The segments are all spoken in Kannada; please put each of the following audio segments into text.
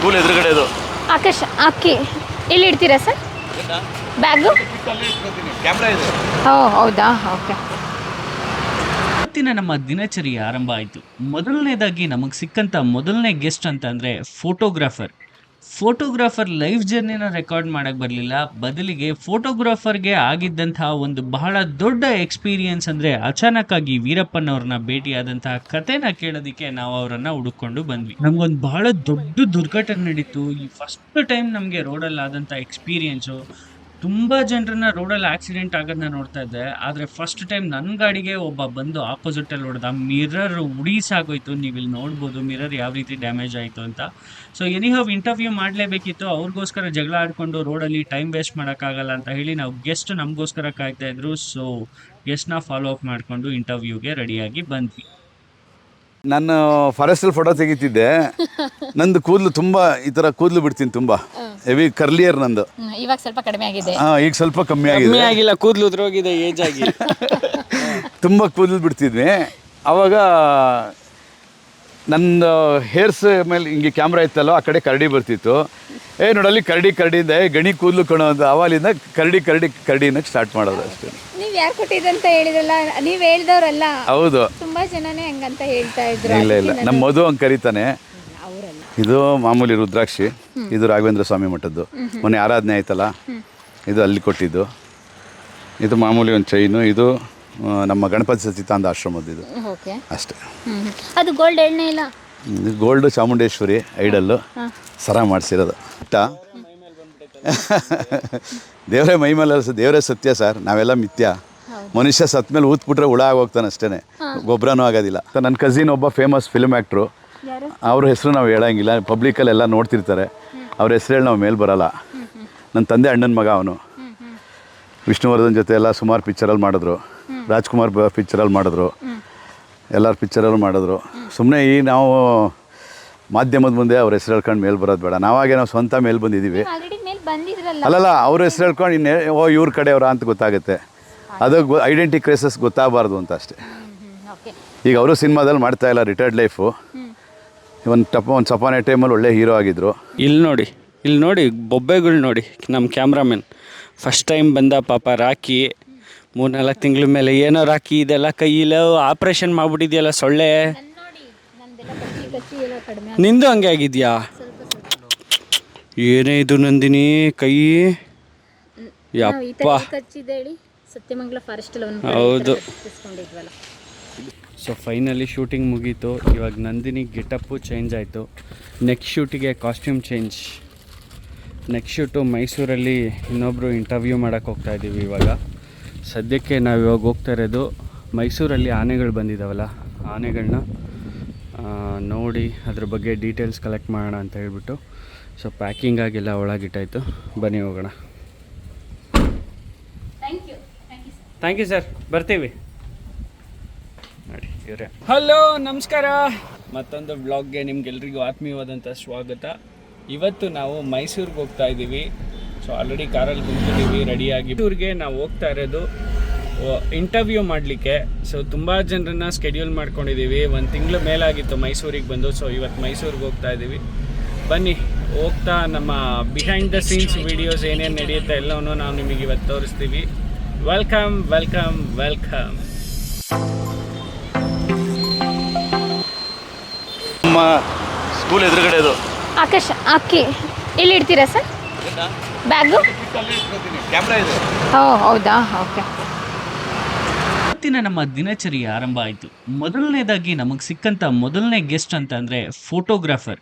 ಸ್ಕೂಲ್ ಎದುರುಗಡೆ ಇದು. ಆಕಾಶ ಅಕ್ಕಿ ಇಲ್ಲಿ ಇಡ್ತೀರಾ ಸರ್ ಬ್ಯಾಗು? ಕ್ಯಾಮ್ರಾ ಇದೆ. ಓ ಹೌದಾ, ಓಕೆ. ಇವತ್ತಿನ ನಮ್ಮ ದಿನಚರಿ ಆರಂಭ ಆಯಿತು. ಮೊದಲನೇದಾಗಿ ನಮಗೆ ಸಿಕ್ಕಂಥ ಮೊದಲನೇ ಗೆಸ್ಟ್ ಅಂತ ಅಂದರೆ ಫೋಟೋಗ್ರಾಫರ್ ಲೈಫ್ ಜರ್ನಿನ ರೆಕಾರ್ಡ್ ಮಾಡಕ್ಕೆ ಬರಲಿಲ್ಲ, ಬದಲಿಗೆ ಫೋಟೋಗ್ರಾಫರ್ಗೆ ಆಗಿದ್ದಂತಹ ಒಂದು ಬಹಳ ದೊಡ್ಡ ಎಕ್ಸ್ಪೀರಿಯನ್ಸ್ ಅಂದರೆ ಅಚಾನಕ್ಕಾಗಿ ವೀರಪ್ಪನವ್ರನ್ನ ಭೇಟಿಯಾದಂತಹ ಕಥೆನ ಕೇಳೋದಕ್ಕೆ ನಾವು ಅವರನ್ನು ಹುಡುಕೊಂಡು ಬಂದ್ವಿ. ನಮಗೊಂದು ಬಹಳ ದೊಡ್ಡ ದುರ್ಘಟನೆ ನಡೀತು. ಈ ಫಸ್ಟ್ ಟೈಮ್ ನಮಗೆ ರೋಡಲ್ಲಿ ಆದಂಥ ಎಕ್ಸ್ಪೀರಿಯನ್ಸು. ತುಂಬ ಜನರನ್ನ ರೋಡಲ್ಲಿ ಆಕ್ಸಿಡೆಂಟ್ ಆಗೋದನ್ನ ನೋಡ್ತಾ ಇದ್ದೆ, ಆದರೆ ಫಸ್ಟ್ ಟೈಮ್ ನನ್ನ ಗಾಡಿಗೆ ಒಬ್ಬ ಬಂದು ಆಪೋಸಿಟಲ್ಲಿ ಹೊಡೆದ. ಮಿರರ್ ಉಡೀಸಾಗೋಯ್ತು. ನೀವು ಇಲ್ಲಿ ನೋಡ್ಬೋದು ಮಿರರ್ ಯಾವ ರೀತಿ ಡ್ಯಾಮೇಜ್ ಆಯಿತು ಅಂತ. ಸೊ ಎನಿಹೌ ಇಂಟರ್ವ್ಯೂ ಮಾಡಲೇಬೇಕಿತ್ತು. ಅವ್ರಿಗೋಸ್ಕರ ಜಗಳ ಆಡಿಕೊಂಡು ರೋಡಲ್ಲಿ ಟೈಮ್ ವೇಸ್ಟ್ ಮಾಡೋಕ್ಕಾಗಲ್ಲ ಅಂತ ಹೇಳಿ ನಾವು ಗೆಸ್ಟ್ ನಮಗೋಸ್ಕರ ಕಾಯ್ತಾ ಇದ್ರು. ಸೊ ಗೆಸ್ಟ್ನ ಫಾಲೋ ಅಪ್ ಮಾಡಿಕೊಂಡು ಇಂಟರ್ವ್ಯೂಗೆ ರೆಡಿಯಾಗಿ ಬಂದ್ವಿ. ನಾನು ಫಾರೆಸ್ಟಲ್ಲಿ ಫೋಟೋ ತೆಗಿತಿದ್ದೆ. ನಂದು ಕೂದಲು ತುಂಬ ಈ ಥರ ಕೂದಲು ಬಿಡ್ತೀನಿ, ತುಂಬ ಹೆವಿ ಕರ್ಲಿಯರ್ ನಂದು. ಇವಾಗ ಸ್ವಲ್ಪ ಕಡಿಮೆ ಆಗಿದೆ. ಈಗ ಸ್ವಲ್ಪ ಕಮ್ಮಿ ಆಗಿದೆ. ಆಗಿಲ್ಲ, ಕೂದಲು ಉದ್ರೋಗಿದೆ, ಏಜ್ ಆಗಿ ತುಂಬ ಕೂದಲು ಬಿಡ್ತಿದ್ವಿ. ಆವಾಗ ನನ್ನ ಹೇರ್ಸ್ ಮೇಲೆ ಹಿಂಗೆ ಕ್ಯಾಮ್ರಾ ಇತ್ತಲ್ಲೋ, ಆ ಕಡೆ ಕರಡಿ ಬರ್ತಿತ್ತು. ನೋಡಲ್ಲಿ ಕರಡಿಯಿಂದ ಗಣಿ ಕೂದಲು ಕಣೋ ಅಂತ ಅವಾಲಿಂದ ಕರಡಿನ ಸ್ಟಾರ್ಟ್ ಮಾಡೋದು ಅಷ್ಟೇ. ನೀವು ಯಾರು ಕೊಟ್ಟಿದ್ದಂತ ಹೇಳಿದ್ರಲ್ಲ, ನೀವು ಹೇಳ್ದವ್ರಲ್ಲ. ಹೌದು, ತುಂಬಾ ಜನನೇ ಹಂಗಂತ ಹೇಳ್ತಾ ಇದ್ರು. ಇಲ್ಲ ನಮ್ಮ ಮಧು ಹಂಗೆ ಕರೀತಾನೆ. ಇದು ಮಾಮೂಲಿ ರುದ್ರಾಕ್ಷಿ, ಇದು ರಾಘವೇಂದ್ರ ಸ್ವಾಮಿ ಮಠದ್ದು. ಮೊನ್ನೆ ಆರಾಧನೆ ಆಯ್ತಲ್ಲ, ಇದು ಅಲ್ಲಿ ಕೊಟ್ಟಿದ್ದು. ಇದು ಮಾಮೂಲಿ ಒಂದು ಚೈನು. ಇದು ನಮ್ಮ ಗಣಪತಿ ಸಚ್ಚಿದಾನಂದ ಆಶ್ರಮದ್ದು. ಇದು ಅಷ್ಟೇ. ಅದು ಗೋಲ್ಡ್ ಎಣ್ಣೆ ಇಲ್ಲ, ಗೋಲ್ಡ್ ಚಾಮುಂಡೇಶ್ವರಿ ಐಡಲ್ಲು ಸರ ಮಾಡಿಸಿರೋದು. ದೇವರೇ ಮೈ ಮೇಲೆ ದೇವರೇ ಸತ್ಯ ಸರ್, ನಾವೆಲ್ಲ ಮಿಥ್ಯ. ಮನುಷ್ಯ ಸತ್ ಮೇಲೆ ಊದ್ಬಿಟ್ರೆ ಹುಳ ಆಗೋಗ್ತಾನೆ ಅಷ್ಟೇ, ಗೊಬ್ಬರನೂ ಆಗೋದಿಲ್ಲ. ನನ್ನ ಕಸಿನ್ ಒಬ್ಬ ಫೇಮಸ್ ಫಿಲ್ಮ್ ಆ್ಯಕ್ಟ್ರು, ಅವ್ರ ಹೆಸರು ನಾವು ಹೇಳೋಂಗಿಲ್ಲ, ಪಬ್ಲಿಕಲ್ಲೆಲ್ಲ ನೋಡ್ತಿರ್ತಾರೆ. ಅವ್ರ ಹೆಸರು ಹೇಳಿ ನಾವು ಮೇಲೆ ಬರೋಲ್ಲ. ನನ್ನ ತಂದೆ ಅಣ್ಣನ ಮಗ ಅವನು. ವಿಷ್ಣುವರ್ಧನ್ ಜೊತೆ ಎಲ್ಲ ಸುಮಾರು ಪಿಕ್ಚರಲ್ಲಿ ಮಾಡಿದ್ರು, ರಾಜ್ಕುಮಾರ್ ಪಿಕ್ಚರಲ್ಲಿ ಮಾಡಿದ್ರು, ಎಲ್ಲರ ಪಿಕ್ಚರಲ್ಲೂ ಮಾಡಿದ್ರು. ಸುಮ್ಮನೆ ಈ ನಾವು ಮಾಧ್ಯಮದ ಮುಂದೆ ಅವ್ರ ಹೆಸರು ಹೇಳ್ಕೊಂಡು ಮೇಲೆ ಬರೋದು ಬೇಡ. ನಾವು ಸ್ವಂತ ಮೇಲೆ ಬಂದಿದ್ದೀವಿ. ಅಲ್ಲಲ್ಲ, ಅವ್ರ ಹೆಸರು ಹೇಳ್ಕೊಂಡು ಇವ್ರ ಕಡೆಯವರ ಅಂತ ಗೊತ್ತಾಗುತ್ತೆ. ಅದು ಐಡೆಂಟಿ ಕ್ರೈಸಸ್ ಗೊತ್ತಾಗಬಾರ್ದು ಅಂತ ಅಷ್ಟೇ. ಈಗ ಅವರು ಸಿನಿಮಾದಲ್ಲಿ ಮಾಡ್ತಾ ಇಲ್ಲ, ರಿಟೈರ್ಡ್ ಲೈಫು. ಒಂದು ಸಪಾನೆ ಟೈಮಲ್ಲಿ ಒಳ್ಳೆ ಹೀರೋ ಆಗಿದ್ರು. ಇಲ್ಲಿ ನೋಡಿ ಬೊಬ್ಬೆಗಳು ನೋಡಿ. ನಮ್ಮ ಕ್ಯಾಮ್ರಾಮನ್ ಫಸ್ಟ್ ಟೈಮ್ ಬಂದ ಪಾಪ. ರಾಕಿ 3-4 ತಿಂಗಳ ಮೇಲೆ ಏನೋ ರಾಕಿ ಇದೆಲ್ಲ ಕೈಯಿಲ್ಲ ಆಪ್ರೇಷನ್ ಮಾಡ್ಬಿಟ್ಟಿದ್ಯಲ್ಲ ಸೊಳ್ಳೆ. ನಿಂದು ಹಂಗೆ ಆಗಿದ್ಯಾ? ಏನೇ ಇದು ನಂದಿನಿ ಕೈ ಯಪ್ಪ. ಹೌದು. ಸೊ ಫೈನಲಿ ಶೂಟಿಂಗ್ ಮುಗೀತು. ಇವಾಗ ನಂದಿನಿ ಗೆಟಪ್ಪು ಚೇಂಜ್ ಆಯಿತು. ನೆಕ್ಸ್ಟ್ ಶೂಟಿಗೆ ಕಾಸ್ಟ್ಯೂಮ್ ಚೇಂಜ್. ನೆಕ್ಸ್ಟ್ ಶೂಟು ಮೈಸೂರಲ್ಲಿ ಇನ್ನೊಬ್ಬರು ಇಂಟರ್ವ್ಯೂ ಮಾಡೋಕ್ಕೆ ಹೋಗ್ತಾಯಿದ್ದೀವಿ. ಇವಾಗ ಸದ್ಯಕ್ಕೆ ನಾವು ಇವಾಗ ಹೋಗ್ತಾ ಇರೋದು ಮೈಸೂರಲ್ಲಿ ಆನೆಗಳು ಬಂದಿದ್ದಾವಲ್ಲ, ಆನೆಗಳನ್ನ ನೋಡಿ ಅದ್ರ ಬಗ್ಗೆ ಡೀಟೇಲ್ಸ್ ಕಲೆಕ್ಟ್ ಮಾಡೋಣ ಅಂತ ಹೇಳ್ಬಿಟ್ಟು. ಸೊ ಪ್ಯಾಕಿಂಗ್ ಆಗಿಲ್ಲ, ಒಳಗಿಟ್ಟಾಯಿತು. ಬನ್ನಿ ಹೋಗೋಣ. ಥ್ಯಾಂಕ್ ಯು ಸರ್, ಬರ್ತೀವಿ ನೋಡಿ ಇವರೇ. ಹಲೋ, ನಮಸ್ಕಾರ. ಮತ್ತೊಂದು ಬ್ಲಾಗ್ಗೆ ನಿಮ್ಗೆಲ್ರಿಗೂ ಆತ್ಮೀಯವಾದಂಥ ಸ್ವಾಗತ. ಇವತ್ತು ನಾವು ಮೈಸೂರಿಗೆ ಹೋಗ್ತಾ ಇದ್ದೀವಿ. ಸೊ ಆಲ್ರೆಡಿ ಕಾರಲ್ಲಿ ಕುಂತಿದ್ದೀವಿ ರೆಡಿಯಾಗಿ. ಇವ್ರಿಗೆ ನಾವು ಹೋಗ್ತಾ ಇರೋದು ಇಂಟರ್ವ್ಯೂ ಮಾಡಲಿಕ್ಕೆ. ಸೊ ತುಂಬ ಜನರನ್ನ ಸ್ಕೆಡ್ಯೂಲ್ ಮಾಡ್ಕೊಂಡಿದ್ದೀವಿ. 1 ತಿಂಗಳು ಮೇಲಾಗಿತ್ತು ಮೈಸೂರಿಗೆ ಬಂದು. ಸೊ ಇವತ್ತು ಮೈಸೂರಿಗೆ ಹೋಗ್ತಾ ಇದ್ದೀವಿ. ಬನ್ನಿ, ಹೋಗ್ತಾ ನಮ್ಮ ಬಿಹೈಂಡ್ ದ ಸೀನ್ಸ್ ವೀಡಿಯೋಸ್ ಏನೇನು ನಡೆಯುತ್ತೆ ಎಲ್ಲವನ್ನೂ ನಾವು ನಿಮಗೆ ಇವತ್ತು ತೋರಿಸ್ತೀವಿ. Welcome welcome welcome. ನಮ್ಮ ಸ್ಕೂಲ್ ಎದುರುಗಡೆ ಇದು. ಆಕಾಶ ಅಕ್ಕಿ ಇಲ್ಲಿ ಇಡ್ತೀರಾ ಸರ್ ಬ್ಯಾಗು? ಕ್ಯಾಮ್ರಾ ಇದೆ. ಓ ಹೌದಾ, ಓಕೆ. ಇವತ್ತಿನ ನಮ್ಮ ದಿನಚರಿ ಆರಂಭ ಆಯಿತು. ಮೊದಲನೇದಾಗಿ ನಮಗೆ ಸಿಕ್ಕಂಥ ಮೊದಲನೇ ಗೆಸ್ಟ್ ಅಂತ ಅಂದರೆ ಫೋಟೋಗ್ರಾಫರ್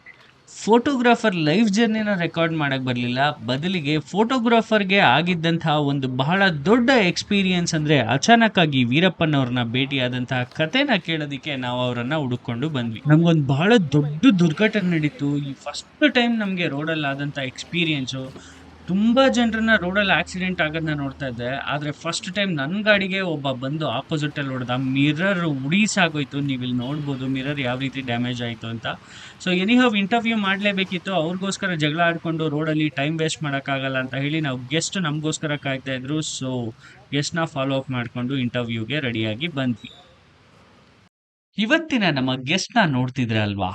ಲೈಫ್ ಜರ್ನಿನ ರೆಕಾರ್ಡ್ ಮಾಡಕ್ಕೆ ಬರಲಿಲ್ಲ, ಬದಲಿಗೆ ಫೋಟೋಗ್ರಾಫರ್ಗೆ ಆಗಿದ್ದಂತಹ ಒಂದು ಬಹಳ ದೊಡ್ಡ ಎಕ್ಸ್ಪೀರಿಯನ್ಸ್ ಅಂದರೆ ಅಚಾನಕ್ಕಾಗಿ ವೀರಪ್ಪನವ್ರನ್ನ ಭೇಟಿಯಾದಂತಹ ಕಥೆನ ಕೇಳೋದಕ್ಕೆ ನಾವು ಅವರನ್ನು ಹುಡುಕೊಂಡು ಬಂದ್ವಿ. ನಮಗೊಂದು ಬಹಳ ದೊಡ್ಡ ದುರ್ಘಟನೆ ನಡೀತು. ಈ ಫಸ್ಟ್ ಟೈಮ್ ನಮಗೆ ರೋಡಲ್ಲಿ ಆದಂಥ ಎಕ್ಸ್ಪೀರಿಯನ್ಸು. ತುಂಬ ಜನರನ್ನ ರೋಡಲ್ಲಿ ಆಕ್ಸಿಡೆಂಟ್ ಆಗೋದನ್ನ ನೋಡ್ತಾ ಇದ್ದೆ, ಆದರೆ ಫಸ್ಟ್ ಟೈಮ್ ನನ್ನ ಗಾಡಿಗೆ ಒಬ್ಬ ಬಂದು ಆಪೋಸಿಟಲ್ಲಿ ಹೊಡೆದ. ಮಿರರ್ ಉಡೀಸಾಗೋಯ್ತು. ನೀವು ಇಲ್ಲಿ ನೋಡ್ಬೋದು ಮಿರರ್ ಯಾವ ರೀತಿ ಡ್ಯಾಮೇಜ್ ಆಯಿತು ಅಂತ. ಸೊ ಎನಿಹೌ ಇಂಟರ್ವ್ಯೂ ಮಾಡಲೇಬೇಕಿತ್ತು. ಅವ್ರಿಗೋಸ್ಕರ ಜಗಳ ಆಡಿಕೊಂಡು ರೋಡಲ್ಲಿ ಟೈಮ್ ವೇಸ್ಟ್ ಮಾಡೋಕ್ಕಾಗಲ್ಲ ಅಂತ ಹೇಳಿ ನಾವು ಗೆಸ್ಟ್ ನಮಗೋಸ್ಕರ ಕಾಯ್ತಾ ಇದ್ರು. ಸೊ ಗೆಸ್ಟ್ನ ಫಾಲೋ ಅಪ್ ಮಾಡಿಕೊಂಡು ಇಂಟರ್ವ್ಯೂಗೆ ರೆಡಿಯಾಗಿ ಬಂದ್ವಿ. ಇವತ್ತಿನ ನಮ್ಮ ಗೆಸ್ಟ್ನ ನೋಡ್ತಿದ್ರೆ ಅಲ್ವಾ,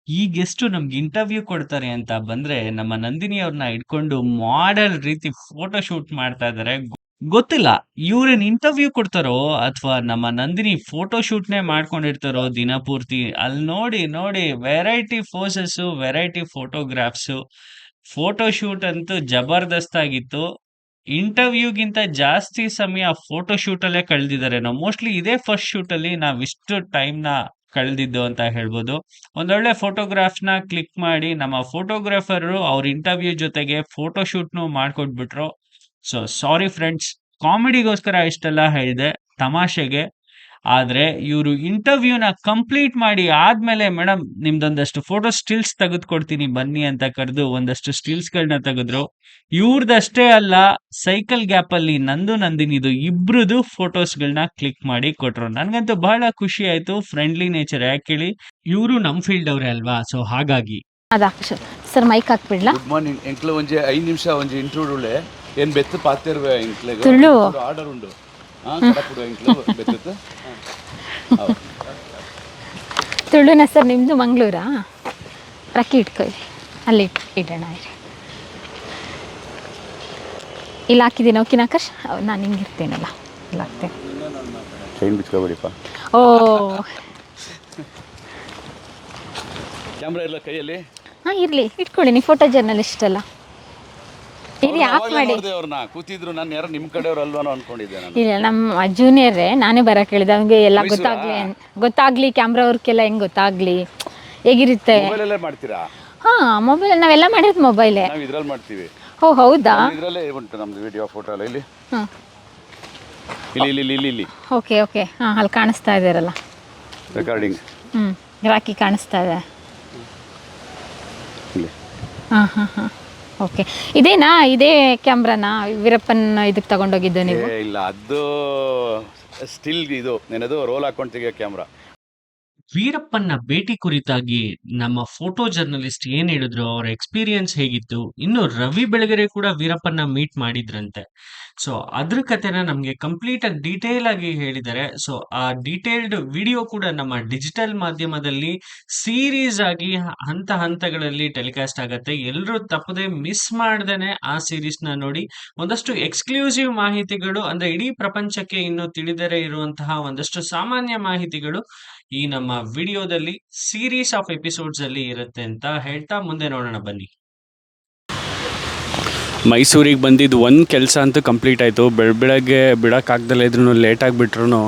ಈಗೆಷ್ಟು ನಮ್ಗೆ ಇಂಟರ್ವ್ಯೂ ಕೊಡ್ತಾರೆ ಅಂತ ಬಂದ್ರೆ ನಮ್ಮ ನಂದಿನಿ ಅವ್ರನ್ನ ಇಟ್ಕೊಂಡು ಮಾಡೆಲ್ ರೀತಿ ಫೋಟೋ ಶೂಟ್ ಮಾಡ್ತಾ ಇದಾರೆ. ಗೊತ್ತಿಲ್ಲ ಇವ್ರೇನ್ ಇಂಟರ್ವ್ಯೂ ಕೊಡ್ತಾರೋ ಅಥವಾ ನಮ್ಮ ನಂದಿನಿ ಫೋಟೋ ಶೂಟ್ನೇ ಮಾಡ್ಕೊಂಡಿರ್ತಾರೋ ದಿನ ಪೂರ್ತಿ. ಅಲ್ಲಿ ನೋಡಿ ನೋಡಿ variety poses, variety photographs. Photo shoot ಅಂತೂ ಜಬರ್ದಸ್ತ್ ಆಗಿತ್ತು. ಇಂಟರ್ವ್ಯೂಗಿಂತ ಜಾಸ್ತಿ ಸಮಯ ಫೋಟೋ ಶೂಟ್ ಅಲ್ಲೇ ಕಳೆದಿದ್ದಾರೆ. ನಾವು ಮೋಸ್ಟ್ಲಿ ಇದೇ ಫಸ್ಟ್ ಶೂಟ್ ಅಲ್ಲಿ ನಾವ್ ಇಷ್ಟು ಟೈಮ್ ನ ಕಳೆದಿದ್ದು ಅಂತ ಹೇಳ್ಬೋದು. ಒಂದೊಳ್ಳೆ ಫೋಟೋಗ್ರಾಫ್ನ ಕ್ಲಿಕ್ ಮಾಡಿ ನಮ್ಮ ಫೋಟೋಗ್ರಾಫರ್ ಅವ್ರ ಇಂಟರ್ವ್ಯೂ ಜೊತೆಗೆ ಫೋಟೋ ಶೂಟ್ನು ಮಾಡ್ಕೊಟ್ಬಿಟ್ರು. ಸೊ ಸಾರಿ ಫ್ರೆಂಡ್ಸ್, ಕಾಮಿಡಿಗೋಸ್ಕರ ಇಷ್ಟೆಲ್ಲ ಹೇಳಿದೆ, ತಮಾಷೆಗೆ. ಆದ್ರೆ ಇವರು ಇಂಟರ್ವ್ಯೂನ ಕಂಪ್ಲೀಟ್ ಮಾಡಿ ಆದ್ಮೇಲೆ ಮೇಡಮ್ ನಿಮ್ದೊಂದಷ್ಟು ಫೋಟೋ ಸ್ಟಿಲ್ಸ್ ತೆಗೆದುಕೊಡ್ತೀನಿ ಬನ್ನಿ ಅಂತ ಕರೆದು ಒಂದಷ್ಟು ಸ್ಟಿಲ್ಸ್ಗಳನ್ನ ತೆಗೆದ್ರು. ಇವ್ರದಷ್ಟೇ ಅಲ್ಲ, ಸೈಕಲ್ ಗ್ಯಾಪ್ ಅಲ್ಲಿ ನಂದು ನಂದಿನಿದು ಇಬ್ರದು ಫೋಟೋಸ್ಗಳನ್ನ ಕ್ಲಿಕ್ ಮಾಡಿ ಕೊಟ್ರು. ನನ್ಗಂತೂ ಬಹಳ ಖುಷಿ ಆಯ್ತು. Friendly nature. ಯಾಕೆ ಹೇಳಿ, ಇವರು ನಮ್ ಫೀಲ್ಡ್ ಅವ್ರೆ ಅಲ್ವಾ, ಸೊ ಹಾಗಾಗಿ. ಸರ್ ಮೈಕ್ ಹಾಕ್ಬಿಡ್ಲಾ? ಗುಡ್ ಮಾರ್ನಿಂಗ್ ಎಂಕ್ಲು ಒಂಜಿ 5 ನಿಮಿಷ ಒಂಜಿ ಇಂಟ್ರೂಡುಲೆ ಏನು ಬೆತ್ತು ಪಾತಿರುವೆ ಇಂಕ್ಲೆಗೆ ತುಳು ಆರ್ಡರ್ ಉಂಡು. ಕಡಪುಡು ಇಂಕ್ಲು ಬೆತ್ತು ತುಳುನ ಸರ್. ನಿಮ್ಮದು ಮಂಗಳೂರಾ? ರಕ್ಕಿ ಇಟ್ಕೊಳ್ಳಿ, ಅಲ್ಲಿ ಇಡೋಣ. ಇಲ್ಲಿ ಹಾಕಿದ್ದೀನಿ. ಓಕೆನಾ ಆಕಾಶ್? ನಾನು ಹಿಂಗಿರ್ತೇನಲ್ಲ, ಇಲ್ಲಿ ಹಾಕ್ತೇನೆ. ಚೈನ್ ಬಿಚ್ಕೊಬೇಡಿಪ್ಪ. ಓ, ಕ್ಯಾಮ್ರಾ ಇಲ್ಲ ಕೈಯಲ್ಲಿ? ಹಾಂ ಇರಲಿ, ಇಟ್ಕೊಳ್ಳಿ. ನೀವು ಫೋಟೋ ಜರ್ನಲಿಸ್ಟ್ ಅಲ್ಲ, ಇರಿ ಆಫ್ ಮಾಡಿ. ಅವ್ರನ್ನ ಕೂತಿದ್ರು, ನಾನು ಯಾರು ನಿಮ್ಮ ಕಡೆಯವ್ರು ಅಲ್ವಾನೋ ಅನ್ಕೊಂಡಿದ್ದೆ ನಾನು. ಇಲ್ಲ, ನಮ್ಮ ಜೂನಿಯರೇ, ನಾನೇ ಬರೋಕೆ ಹೇಳಿದೆ ಅವ್ನಿಗೆ ಎಲ್ಲ ಗೊತ್ತಾಗ್ಲಿ ಕ್ಯಾಮ್ರಾ ವರ್ಕೆಲ್ಲ ಹೆಂಗೆ ಗೊತ್ತಾಗ್ಲಿ, ಹೇಗಿರುತ್ತೆ. ಮೊಬೈಲಲ್ಲೇ ಮಾಡ್ತೀರಾ? ಹಾಂ, ಮೊಬೈಲ್ ನಾವೆಲ್ಲ ಮಾಡಿರೋದು ಮೊಬೈಲೇ. ನಾವು ಇದ್ರಲ್ಲಿ ಮಾಡ್ತೀವಿ. ಓ ಹೌದಾ? ಇದರಲ್ಲೇ ಉಂಟು ನಮ್ದು ವಿಡಿಯೋ ಫೋಟೋ ಎಲ್ಲ. ಇಲ್ಲಿ ಹಾಂ, ಇಲ್ಲಿ ಓಕೆ ಓಕೆ. ಹಾಂ, ಅಲ್ಲಿ ಕಾಣಿಸ್ತಾ ಇದ್ದಾರಲ್ಲ ರೆಕಾರ್ಡಿಂಗ್. ರಾಕಿ ಕಾಣಿಸ್ತಾ ಇದೆ. ಇಲ್ಲಿ ಹಾಂ ಹಾಂ ಹಾಂ, ಓಕೆ. ಇದೇನಾ, ಇದೇ ಕ್ಯಾಮ್ರಾನಾ ವೀರಪ್ಪನ್ ಇದಕ್ಕೆ ತಗೊಂಡೋಗಿದ್ದು ನೀವು? ಇಲ್ಲ, ಅದು ಸ್ಟಿಲ್ ಇದು ನೆನದು ರೋಲ್ ಹಾಕೊಂಡು ತೆಗಿಯೋ ಕ್ಯಾಮ್ರಾ. ವೀರಪ್ಪನ್ನ ಭೇಟಿ ಕುರಿತಾಗಿ ನಮ್ಮ ಫೋಟೋ ಜರ್ನಲಿಸ್ಟ್ ಏನ್ ಹೇಳಿದ್ರು, ಅವರ ಎಕ್ಸ್ಪೀರಿಯನ್ಸ್ ಹೇಗಿತ್ತು. ಇನ್ನು ರವಿ ಬೆಳಗೆರೆ ಕೂಡ ವೀರಪ್ಪನ್ನ ಮೀಟ್ ಮಾಡಿದ್ರಂತೆ. ಸೊ ಅದ್ರ ಕಥೆನ ನಮ್ಗೆ ಕಂಪ್ಲೀಟ್ ಆಗಿ ಡೀಟೇಲ್ ಆಗಿ ಹೇಳಿದ್ದಾರೆ. ಸೊ ಆ ಡೀಟೇಲ್ಡ್ ವಿಡಿಯೋ ಕೂಡ ನಮ್ಮ ಡಿಜಿಟಲ್ ಮಾಧ್ಯಮದಲ್ಲಿ ಸೀರೀಸ್ ಆಗಿ ಹಂತ ಹಂತಗಳಲ್ಲಿ ಟೆಲಿಕಾಸ್ಟ್ ಆಗತ್ತೆ. ಎಲ್ಲರೂ ತಪ್ಪದೆ ಮಿಸ್ ಮಾಡ್ದೇನೆ ಆ ಸೀರೀಸ್ ನ ನೋಡಿ ಒಂದಷ್ಟು ಎಕ್ಸ್ಕ್ಲೂಸಿವ್ ಮಾಹಿತಿಗಳು, ಅಂದ್ರೆ ಇಡೀ ಪ್ರಪಂಚಕ್ಕೆ ಇನ್ನು ತಿಳಿದರೆ ಇರುವಂತಹ ಒಂದಷ್ಟು ಸಾಮಾನ್ಯ ಮಾಹಿತಿಗಳು ಈ ನಮ್ಮ ವಿಡಿಯೋದಲ್ಲಿ ಸೀರೀಸ್ ಆಫ್ ಎಪಿಸೋಡ್ಸ್ ಅಲ್ಲಿ ಇರುತ್ತೆ ಅಂತ ಹೇಳ್ತಾ ಮುಂದೆ ನೋಡೋಣ ಬನ್ನಿ. ಮೈಸೂರಿಗೆ ಬಂದಿದ್ದು ಒಂದು ಕೆಲಸ ಅಂತೂ ಕಂಪ್ಲೀಟ್ ಆಯಿತು. ಬೆಳಗ್ಗೆ ಬಿಡೋಕ್ಕಾಗ್ದಲ್ಲೇ ಇದ್ರೂ ಲೇಟ್ ಆಗಿಬಿಟ್ರು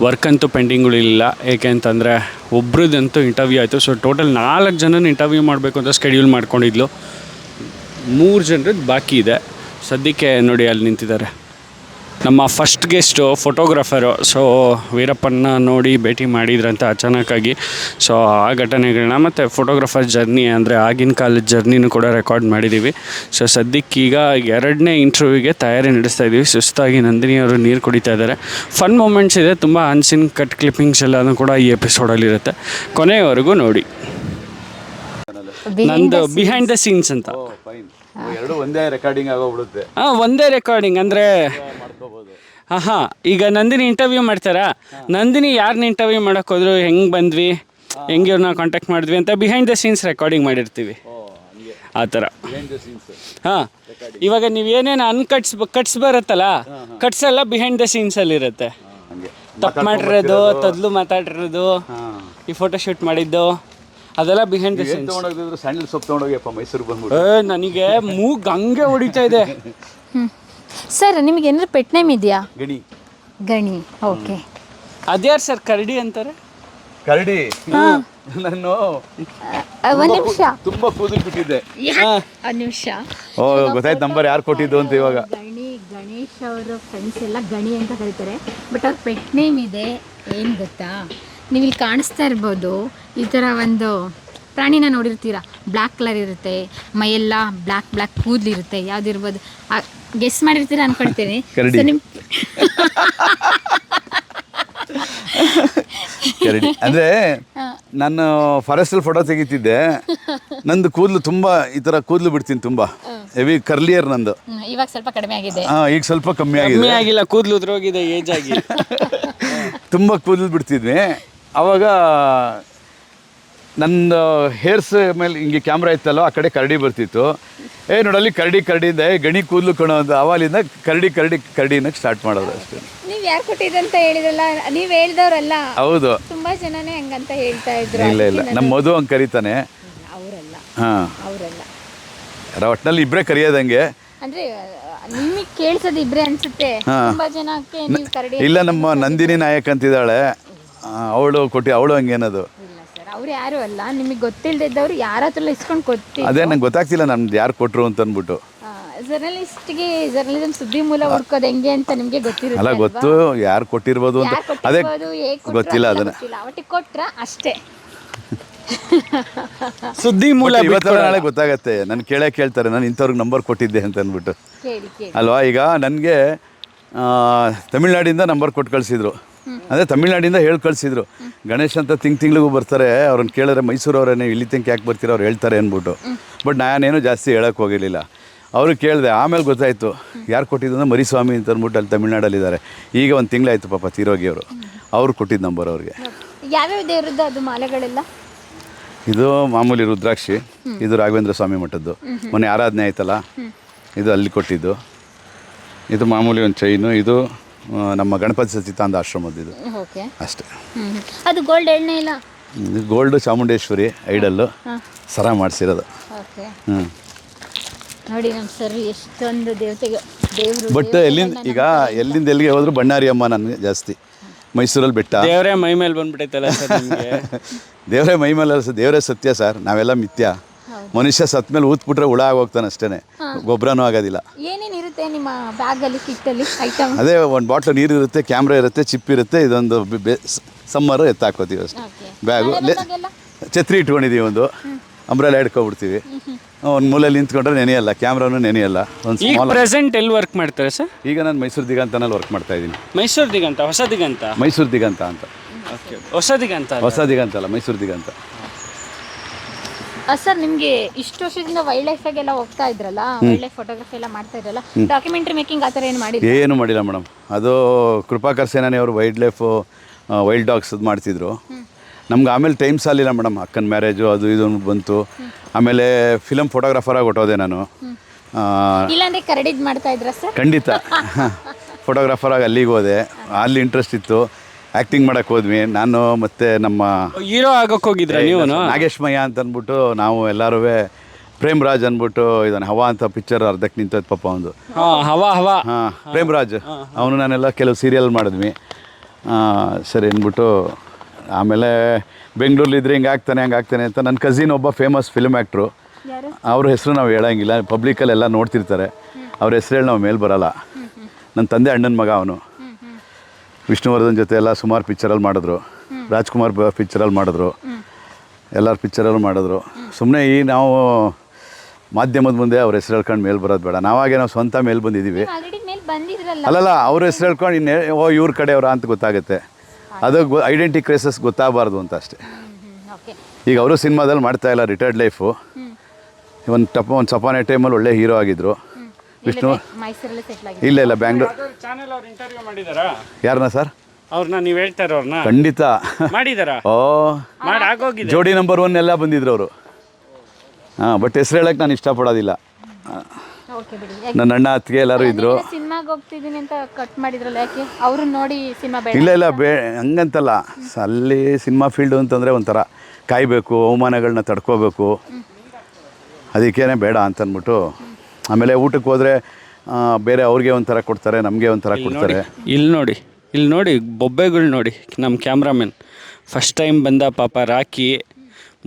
ವರ್ಕ್ ಅಂತೂ ಪೆಂಡಿಂಗ್ಗಳಿಲ್ಲ. ಏಕೆ ಅಂತಂದರೆ ಒಬ್ರದ್ದಂತೂ ಇಂಟರ್ವ್ಯೂ ಆಯಿತು. ಸೊ ಟೋಟಲ್ 4 ಜನನ ಇಂಟರ್ವ್ಯೂ ಮಾಡಬೇಕು ಅಂತ ಸ್ಕೆಡ್ಯೂಲ್ ಮಾಡ್ಕೊಂಡಿದ್ಲು. 3 ಜನರದ್ದು ಬಾಕಿ ಇದೆ. ಸದ್ಯಕ್ಕೆ ನೋಡಿ ಅಲ್ಲಿ ನಿಂತಿದ್ದಾರೆ ನಮ್ಮ ಫಸ್ಟ್ ಗೆಸ್ಟು ಫೋಟೋಗ್ರಾಫರು. ಸೊ ವೀರಪ್ಪನ್ನ ನೋಡಿ ಭೇಟಿ ಮಾಡಿದ್ರಂತ ಅಚಾನಕ್ಕಾಗಿ. ಸೊ ಆ ಘಟನೆಗಳನ್ನ ಮತ್ತು ಫೋಟೋಗ್ರಾಫರ್ ಜರ್ನಿ, ಅಂದರೆ ಆಗಿನ ಕಾಲದ ಜರ್ನಿನೂ ಕೂಡ ರೆಕಾರ್ಡ್ ಮಾಡಿದ್ದೀವಿ. ಸೊ ಸದ್ಯಕ್ಕೀಗ 2ನೇ ಇಂಟರ್ವ್ಯೂಗೆ ತಯಾರಿ ನಡೆಸ್ತಾ ಇದ್ದೀವಿ. ಸುಸ್ತಾಗಿ ನಂದಿನಿಯವರು ನೀರು ಕುಡಿತಾ ಇದ್ದಾರೆ. ಫನ್ ಮೂಮೆಂಟ್ಸ್ ಇದೆ, ತುಂಬ ಅನ್ಸಿನ್ ಕಟ್ ಕ್ಲಿಪ್ಪಿಂಗ್ಸ್ ಎಲ್ಲನೂ ಕೂಡ ಈ ಎಪಿಸೋಡಲ್ಲಿರುತ್ತೆ. ಕೊನೆಯವರೆಗೂ ನೋಡಿ. ನಂದು ಬಿಹೈಂಡ್ ದ ಸೀನ್ಸ್ ಅಂತ. ಎರಡು ಒಂದೇ ರೆಕಾರ್ಡಿಂಗ್ ಆಗೋಗ್ಬಿಡುತ್ತೆ. ಒಂದೇ ರೆಕಾರ್ಡಿಂಗ್ ಅಂದರೆ ಹಾಂ, ಈಗ ನಂದಿನಿ ಇಂಟರ್ವ್ಯೂ ಮಾಡ್ತಾರಾ, ನಂದಿನಿ ಯಾರನ್ನ ಇಂಟರ್ವ್ಯೂ ಮಾಡೋಕೆ ಹೋದ್ರು, ಹೆಂಗೆ ಬಂದ್ವಿ, ಹೆಂಗೆ ಇವ್ರನ್ನ ಕಾಂಟ್ಯಾಕ್ಟ್ ಮಾಡಿದ್ವಿ ಅಂತ ಬಿಹೈಂಡ್ ದ ಸೀನ್ಸ್ ರೆಕಾರ್ಡಿಂಗ್ ಮಾಡಿರ್ತೀವಿ. ಆ ಥರ. ಹಾಂ, ಇವಾಗ ನೀವು ಏನೇನು ಕಟ್ಸ್ ಬರುತ್ತಲ್ಲ, ಕಟ್ಸ್ ಎಲ್ಲ ಬಿಹೈಂಡ್ ದ ಸೀನ್ಸಲ್ಲಿರುತ್ತೆ. ತಪ್ಪು ಮಾಡಿರೋದು, ತೊದಲು ಮಾತಾಡಿರೋದು, ಈ ಫೋಟೋ ಶೂಟ್ ಮಾಡಿದ್ದು, ಅದೆಲ್ಲ ಬಿಹೈಂಡ್ ದ ಸೀನ್ಸ್. ಸ್ಯಾಂಡಲ್ ಸೊಪ್ಪು ತೊಗೊಂಡೋಗಿಯಪ್ಪ ಮೈಸೂರಿಗೆ ಬಂದ್ಬಿಟ್ಟು. ನನಗೆ ಮೂಗ್ ಹಂಗೆ ಹೊಡಿತಾ ಇದೆ. ಸರ್ ನಿಮಗೆ ಏನಾದ್ರು ಪೆಟ್ ನೇಮ್ ಇದೆಯಾ? ಗಣಿ. ಗಣಿ, ಓಕೆ. ಅದ್ಯಾರು ಸರ್ ಕರಡಿ ಅಂತಾರೆ? ಕರಡಿ ನಾನು ಒಂದು ನಿಮಿಷ, ತುಂಬಾ ಕೂದಲು ಬಿಟ್ಟಿದ್ದೆ. ಒಂದು ನಿಮಿಷ. ಓ ಗೊತ್ತಾಯ್ತು ನಂಬರ್ ಯಾರು ಕೊಟ್ಟಿದ್ದು ಅಂತ. ಇವಾಗ ಗಣೇಶ್ ಅವರ ಫ್ರೆಂಡ್ಸ್ ಎಲ್ಲ ಗಣಿ ಅಂತ ಕರೀತಾರೆ. ಬಟ್ ಅವ್ರ ಪೆಟ್ ನೇಮ್ ಇದೆ. ಏನು ಗೊತ್ತಾ, ನೀವು ಇಲ್ಲಿ ಕಾಣಿಸ್ತಾ ಇರ್ಬೋದು, ಈ ಥರ ಒಂದು ಪ್ರಾಣಿನ ನೋಡಿರ್ತೀರ. ಬ್ಲ್ಯಾಕ್ ಕಲರ್ ಇರುತ್ತೆ, ಮೈಯೆಲ್ಲ ಬ್ಲ್ಯಾಕ್ ಕೂದಲಿರುತ್ತೆ. ಯಾವುದಿರ್ಬೋದು ಗೆಸ್ ಮಾಡಿರ್ತೀರ ಅನ್ಕೊಳ್ತೀನಿ. ಕರಡಿ ಅಂದರೆ ನಾನು ಫಾರೆಸ್ಟಲ್ಲಿ ಫೋಟೋ ತೆಗಿತಿದ್ದೆ. ನಂದು ಕೂದಲು ತುಂಬ ಈ ಥರ ಕೂದಲು ಬಿಡ್ತೀನಿ, ತುಂಬ ಹೆವಿ ಕರ್ಲಿಯರ್ ನಂದು. ಇವಾಗ ಸ್ವಲ್ಪ ಕಡಿಮೆ ಆಗಿದೆ. ಈಗ ಸ್ವಲ್ಪ ಕಮ್ಮಿ ಆಗಿಲ್ಲ, ಕೂದಲು ಉದ್ರೋಗಿದೆ ಏಜ್ ಆಗಿ. ತುಂಬ ಕೂದಲು ಬಿಡ್ತಿದ್ವಿ. ಆವಾಗ ನನ್ನ ಹೇರ್ಸ್ ಮೇಲೆ ಹಿಂಗೆ ಕ್ಯಾಮ್ರಾ ಇತ್ತಲ್ಲೋ ಆ ಕಡೆ ಕರಡಿ ಬರ್ತಿತ್ತು. ನೋಡಲ್ಲಿ ಕರಡಿಯಿಂದ ಗಣಿ ಕೂದಲು ಕಣೋ ಅಂತ ಅವಾಲಿಂದ ಕರಡಿನ ಸ್ಟಾರ್ಟ್ ಮಾಡೋದು ಅಷ್ಟೇ. ನೀವು ಯಾರು ಕೊಟ್ಟಿದ್ದಂತ ಹೇಳಿದ್ರಲ್ಲ, ನೀವು ಹೇಳ್ದವ್ರಲ್ಲ, ಹೌದು. ತುಂಬಾ ಜನನೇ ಹಂಗಂತ ಹೇಳ್ತಾ ಇದ್ರು. ಇಲ್ಲ ನಮ್ಮ ಮಧು ಹಂಗೆ ಕರೀತಾನೆ. ಅವರಲ್ಲ ಹಾಂ, ಅವರಲ್ಲ, ಒಟ್ಟಿನಲ್ಲಿ ಇಬ್ಬರೇ ಕರೆಯೋದಂಗೆ. ಅಂದ್ರೆ ನಿಮಗೆ ಕೇಳಿಸೋದು ಇಬ್ರೇ ಅನ್ಸುತ್ತೆ. ತುಂಬಾ ಜನಕ್ಕೆ ನೀವು ಕರಡಿ ಇಲ್ಲ, ನಮ್ಮ ನಂದಿನಿ ನಾಯಕ್ ಅಂತಿದ್ದಾಳೆ, ಅವಳು ಹಂಗೇನದು. ಇಲ್ಲ ಸರ್, ಅವ್ರು ಯಾರು ಅಲ್ಲ. ನಿಮಗೆ ಗೊತ್ತಿಲ್ಲದಿದ್ದವ್ರು ಯಾರ ಹತ್ರ ಇಸ್ಕೊಂಡು ಕೊಡ್ತೀವಿ. ಅದೇ ನಂಗೆ ಗೊತ್ತಾಗ್ತಿಲ್ಲ ನಮ್ದು ಯಾರು ಕೊಟ್ಟರು ಅಂತ ಅಂದ್ಬಿಟ್ಟು. ಜರ್ನಲಿಸಮ್ ಸುದ್ದಿ ಮೂಲ ಹುಡ್ಕೋದು ಹೆಂಗೆ ಅಂತ ನಿಮಗೆ ಗೊತ್ತಿರುತ್ತೆ. ಅಲ್ಲ, ಗೊತ್ತು ಯಾರು ಕೊಟ್ಟಿರ್ಬೋದು ಅಂತ. ಅದೇ ಗೊತ್ತಿಲ್ಲ ಅದನ್ನ. ಒಟ್ಟಿಗೆ ಕೊಟ್ರ ಅಷ್ಟೇ. ಸುದ್ದಿ ಮೂಲ ಇವತ್ತರ ನಾಳೆ ಗೊತ್ತಾಗತ್ತೆ. ನಾನು ಕೇಳ್ತಾರೆ, ನಾನು ಇಂಥವ್ರಿಗೆ ನಂಬರ್ ಕೊಟ್ಟಿದ್ದೆ ಅಂತ ಅಂದ್ಬಿಟ್ಟು ಅಲ್ವಾ. ಈಗ ನನಗೆ ತಮಿಳ್ನಾಡಿಂದ ನಂಬರ್ ಕೊಟ್ಟು ಕಳಿಸಿದ್ರು. ಅದೇ ತಮಿಳ್ನಾಡಿಂದ ಹೇಳಿ ಕಳಿಸಿದ್ರು, ಗಣೇಶ್ ಅಂತ ತಿಂಗಳಿಗೂ ಬರ್ತಾರೆ, ಅವ್ರನ್ನ ಕೇಳಿದ್ರೆ ಮೈಸೂರವರೇ ಇಲ್ಲಿ ತನಕ ಯಾಕೆ ಬರ್ತೀರೋ ಅವ್ರು ಹೇಳ್ತಾರೆ ಅಂದ್ಬಿಟ್ಟು. ಬಟ್ ನಾನೇನು ಜಾಸ್ತಿ ಹೇಳೋಕ್ಕೆ ಹೋಗಿರಲಿಲ್ಲ. ಅವ್ರಿಗೆ ಕೇಳಿದೆ, ಆಮೇಲೆ ಗೊತ್ತಾಯಿತು ಯಾರು ಕೊಟ್ಟಿದ್ದು ಅಂದ್ರೆ ಮರಿಸ್ವಾಮಿ ಅಂತ ಅಂದ್ಬಿಟ್ಟು ಅಲ್ಲಿ ತಮಿಳ್ನಾಡಲ್ಲಿದ್ದಾರೆ. ಈಗ ಒಂದು ತಿಂಗಳಾಯಿತು ಪಾಪ ತೀರೋಗಿ ಅವ್ರು ಕೊಟ್ಟಿದ್ದ ನಂಬರ್ ಅವ್ರಿಗೆ. ಯಾವ್ಯಾವ ದೇವ್ರದ್ದು ಅದು ಮಾಲೆಗಳೆಲ್ಲ? ಇದು ಮಾಮೂಲಿ ರುದ್ರಾಕ್ಷಿ, ಇದು ರಾಘವೇಂದ್ರ ಸ್ವಾಮಿ ಮಠದ್ದು. ಮೊನ್ನೆ ಆರಾಧನೆ ಆಯ್ತಲ್ಲ, ಇದು ಅಲ್ಲಿ ಕೊಟ್ಟಿದ್ದು. ಇದು ಮಾಮೂಲಿ ಒಂದು ಚೈನು, ಇದು ನಮ್ಮ ಗಣಪತಿ ಸಚ್ಚಿದಾನಂದ ಆಶ್ರಮದ್ದು. ಇದು ಅಷ್ಟೇ. ಅದು ಗೋಲ್ಡ್ ಎಣ್ಣೆ ಇಲ್ಲ, ಗೋಲ್ಡ್ ಚಾಮುಂಡೇಶ್ವರಿ ಐಡಲ್ಲು ಸರ ಮಾಡಿಸಿರೋದು. ನೋಡಿ ನಮ್ಮ ಸರ್ ಎಷ್ಟೊಂದು ದೇವರು. ಬಟ್ ಎಲ್ಲಿಂದ ಎಲ್ಲಿಗೆ ಹೋದ್ರು ಬಣ್ಣಾರಿ ಅಮ್ಮ ನನಗೆ ಜಾಸ್ತಿ. ಮೈಸೂರಲ್ಲಿ ಬೆಟ್ಟ. ದೇವರೇ ಮೈ ಮೇಲೆ ಬಂದ್ಬಿಟ್ಟೈತಲ್ಲ ಸರ್ ನಿಮಗೆ. ದೇವರೇ ಮೈ ಮೇಲೆ ದೇವರೇ ಸತ್ಯ ಸರ್, ನಾವೆಲ್ಲ ಮಿಥ್ಯ. ಮನುಷ್ಯ ಸತ್ ಮೇಲೆ ಊದ್ಬಿಟ್ರೆ ಹುಳ ಆಗೋಗ್ತಾನೆ ಅಷ್ಟೇ, ಗೊಬ್ಬರನೂ ಆಗೋದಿಲ್ಲ. ಏನೇನಿರುತ್ತೆ ನಿಮ್ಮ ಬ್ಯಾಗಲ್ಲಿ, ಕಿಟ್ಟಲ್ಲಿ ಐಟಮ್? ಅದೇ ಒಂದು ಬಾಟ್ಲು ನೀರು ಇರುತ್ತೆ, ಕ್ಯಾಮ್ರಾ ಇರುತ್ತೆ, ಚಿಪ್ ಇರುತ್ತೆ. ಇದೊಂದು ಸಮ್ಮರ್ ಎತ್ತಾಕೋತೀವಿ ಅಷ್ಟೇ. ಬ್ಯಾಗು ಛತ್ರಿ ಇಟ್ಕೊಂಡಿದ್ದೀವಿ, ಒಂದು ಅಂಬ್ರೆಲ್ಲ ಹಿಡ್ಕೊಬಿಡ್ತೀವಿ. ಒಂದು ಮೂಲೆಯಲ್ಲಿ ನಿಂತ್ಕೊಂಡ್ರೆ ನೆನೆಯಲ್ಲ, ಕ್ಯಾಮ್ರಾನು ನೆನೆಯಲ್ಲ. ಒಂದು ಈಗ ಪ್ರೆಸೆಂಟ್ ಎಲ್ಲಿ ವರ್ಕ್ ಮಾಡ್ತಾರೆ ಸರ್? ಈಗ ನಾನು ಮೈಸೂರು ದಿಗಂತನಲ್ಲಿ ವರ್ಕ್ ಮಾಡ್ತಾ ಇದ್ದೀನಿ. ಮೈಸೂರು ದಿಗಂತ, ಹೊಸ ದಿಗಂತ? ಮೈಸೂರು ದಿಗಂತ ಅಂತ. ಓಕೆ, ಹೊಸ ದಿಗಂತ ಅಲ್ಲ, ಮೈಸೂರು ದಿಗಂತ. ಸರ್, ನಿಮಗೆ ಇಷ್ಟು ವರ್ಷದಿಂದ ವೈಲ್ಡ್ ಲೈಫಾಗೆಲ್ಲ ಹೋಗ್ತಾ ಇದ್ರಲ್ಲ, ವೈಲ್ಡ್ ಲೈಫ್ ಫೋಟೋಗ್ರಫಿ ಎಲ್ಲ ಮಾಡ್ತಾ ಇದ್ರಲ್ಲ, ಡಾಕ್ಯುಮೆಂಟ್ರಿ ಮೇಕಿಂಗ್ ಆ ಥರ ಏನು ಮಾಡಿಲ್ಲ? ಏನು ಮಾಡಿಲ್ಲ ಮೇಡಮ್. ಅದು ಕೃಪಾಕರ್ ಸೇನಾನಿ ಅವರು ವೈಲ್ಡ್ ಡಾಗ್ಸ್ ಅದು ಮಾಡ್ತಿದ್ರು. ನಮ್ಗೆ ಆಮೇಲೆ ಟೈಮ್ ಸಾಲಿಲ್ಲ ಮೇಡಮ್. ಅಕ್ಕನ ಮ್ಯಾರೇಜು ಅದು ಇದು ಬಂತು. ಆಮೇಲೆ ಫಿಲಮ್ ಫೋಟೋಗ್ರಾಫರಾಗಿ ಹೊಟ್ಟೋದೆ ನಾನು. ಇಲ್ಲಾಂದ್ರೆ ಕರಡಿದ್ ಮಾಡ್ತಾ ಇದ್ರ ಸರ್? ಖಂಡಿತ ಫೋಟೋಗ್ರಾಫರಾಗಿ ಅಲ್ಲಿಗೆ ಹೋದೆ. ಅಲ್ಲಿ ಇಂಟ್ರೆಸ್ಟ್ ಇತ್ತು. ಆ್ಯಕ್ಟಿಂಗ್ ಮಾಡೋಕ್ಕೆ ಹೋದ್ವಿ ನಾನು ಮತ್ತು ನಮ್ಮ ಹೀರೋ ಆಗೋಕ್ಕೆ ಹೋಗಿದ್ರೆ ನೀವು? ನಾಗೇಶ್ಮಯ್ಯ ಅಂತ ಅಂದ್ಬಿಟ್ಟು ನಾವು ಎಲ್ಲರೂ ಪ್ರೇಮ್ರಾಜ್ ಅಂದ್ಬಿಟ್ಟು ಇದನ್ನು ಹವಾ ಅಂತ ಪಿಕ್ಚರ್ ಅರ್ಧಕ್ಕೆ ನಿಂತದ್ದು ಪಾಪ ಒಂದು. ಹವಾ ಪ್ರೇಮ್ರಾಜ್ ಅವನು ನಾನೆಲ್ಲ ಕೆಲವು ಸೀರಿಯಲ್ ಮಾಡಿದ್ವಿ. ಸರಿ ಅಂದ್ಬಿಟ್ಟು ಆಮೇಲೆ ಬೆಂಗಳೂರಲ್ಲಿದ್ದರೆ ಹಿಂಗೆ ಆಗ್ತಾನೆ ಅಂತ ನನ್ನ ಕಸಿನ್ ಒಬ್ಬ ಫೇಮಸ್ ಫಿಲ್ಮ್ ಆ್ಯಕ್ಟ್ರು, ಅವ್ರ ಹೆಸರು ನಾವು ಹೇಳೋಂಗಿಲ್ಲ, ಪಬ್ಲಿಕಲ್ಲೆಲ್ಲ ನೋಡ್ತಿರ್ತಾರೆ. ಅವ್ರ ಹೆಸರು ಹೇಳಿ ನಾವು ಮೇಲೆ ಬರೋಲ್ಲ. ನನ್ನ ತಂದೆ ಅಣ್ಣನ ಮಗ ಅವನು. ವಿಷ್ಣುವರ್ಧನ್ ಜೊತೆ ಎಲ್ಲ ಸುಮಾರು ಪಿಕ್ಚರಲ್ಲಿ ಮಾಡಿದ್ರು, ರಾಜ್ಕುಮಾರ್ ಪಿಕ್ಚರಲ್ಲಿ ಮಾಡಿದ್ರು, ಎಲ್ಲರ ಪಿಕ್ಚರಲ್ಲೂ ಮಾಡಿದ್ರು. ಸುಮ್ಮನೆ ನಾವು ಮಾಧ್ಯಮದ ಮುಂದೆ ಅವ್ರ ಹೆಸರು ಹೇಳ್ಕೊಂಡು ಮೇಲೆ ಬರೋದು ಬೇಡ. ನಾವು ಸ್ವಂತ ಮೇಲೆ ಬಂದಿದ್ದೀವಿ. ಅಲ್ಲಲ್ಲ, ಅವ್ರ ಹೆಸರು ಹೇಳ್ಕೊಂಡು ಇವ್ರ ಕಡೆಯವರ ಅಂತ ಗೊತ್ತಾಗುತ್ತೆ. ಅದು ಐಡೆಂಟಿ ಕ್ರೈಸಸ್ ಗೊತ್ತಾಗಬಾರ್ದು ಅಂತ ಅಷ್ಟೇ. ಈಗ ಅವರು ಸಿನಿಮಾದಲ್ಲಿ ಮಾಡ್ತಾಯಿಲ್ಲ, ರಿಟೈರ್ಡ್ ಲೈಫು. ಒಂದು ಸಪಾನೆ ಟೈಮಲ್ಲಿ ಒಳ್ಳೆ ಹೀರೋ ಆಗಿದ್ರು. ವಿಷ್ಣು ಇಲ್ಲ ಬ್ಯಾಂಗ್ಳೂರ್. ಯಾರನ್ನ ಸರ್? ಅವ್ರನ್ನ ನೀವು ಹೇಳ್ತಾ ಇರೋರ್ನ? ಖಂಡಿತ ಮಾಡಿದಾರಾ? ಜೋಡಿ ನಂಬರ್ 1 ಎಲ್ಲ ಬಂದಿದ್ರು ಅವರು. ಬಟ್ ಹೆಸರು ಹೇಳಕ್ಕೆ ನಾನು ಇಷ್ಟಪಡೋದಿಲ್ಲ. ನನ್ನ ಅಣ್ಣ ಅತ್ತಿಗೆ ಎಲ್ಲರೂ ಇದ್ರು. ಸಿನಿಮಾಗೆ ಹೋಗ್ತಿದ್ದೀನಿ ಅಂತ ಕಟ್ ಮಾಡಿದ್ರಲ್ಲ, ಯಾಕೆ? ಅವ್ರನ್ನ ನೋಡಿ ಸಿನಿಮಾ ಬೇಡ? ಇಲ್ಲ ಹಂಗಂತಲ್ಲ. ಅಲ್ಲಿ ಸಿನಿಮಾ ಫೀಲ್ಡು ಅಂತಂದರೆ ಒಂಥರ ಕಾಯಬೇಕು, ಅವಮಾನಗಳನ್ನ ತಡ್ಕೋಬೇಕು. ಅದಕ್ಕೇನೆ ಬೇಡ ಅಂತಂದ್ಬಿಟ್ಟು ಆಮೇಲೆ ಊಟಕ್ಕೆ ಹೋದರೆ ಬೇರೆ ಅವ್ರಿಗೆ ಒಂಥರ ಕೊಡ್ತಾರೆ, ನಮಗೆ ಒಂಥರ ಕೊಡ್ತಾರೆ. ಇಲ್ಲಿ ನೋಡಿ ಬೊಬ್ಬೆಗಳು ನೋಡಿ. ನಮ್ಮ ಕ್ಯಾಮ್ರಾಮನ್ ಫಸ್ಟ್ ಟೈಮ್ ಬಂದ ಪಾಪ. ರಾಕಿ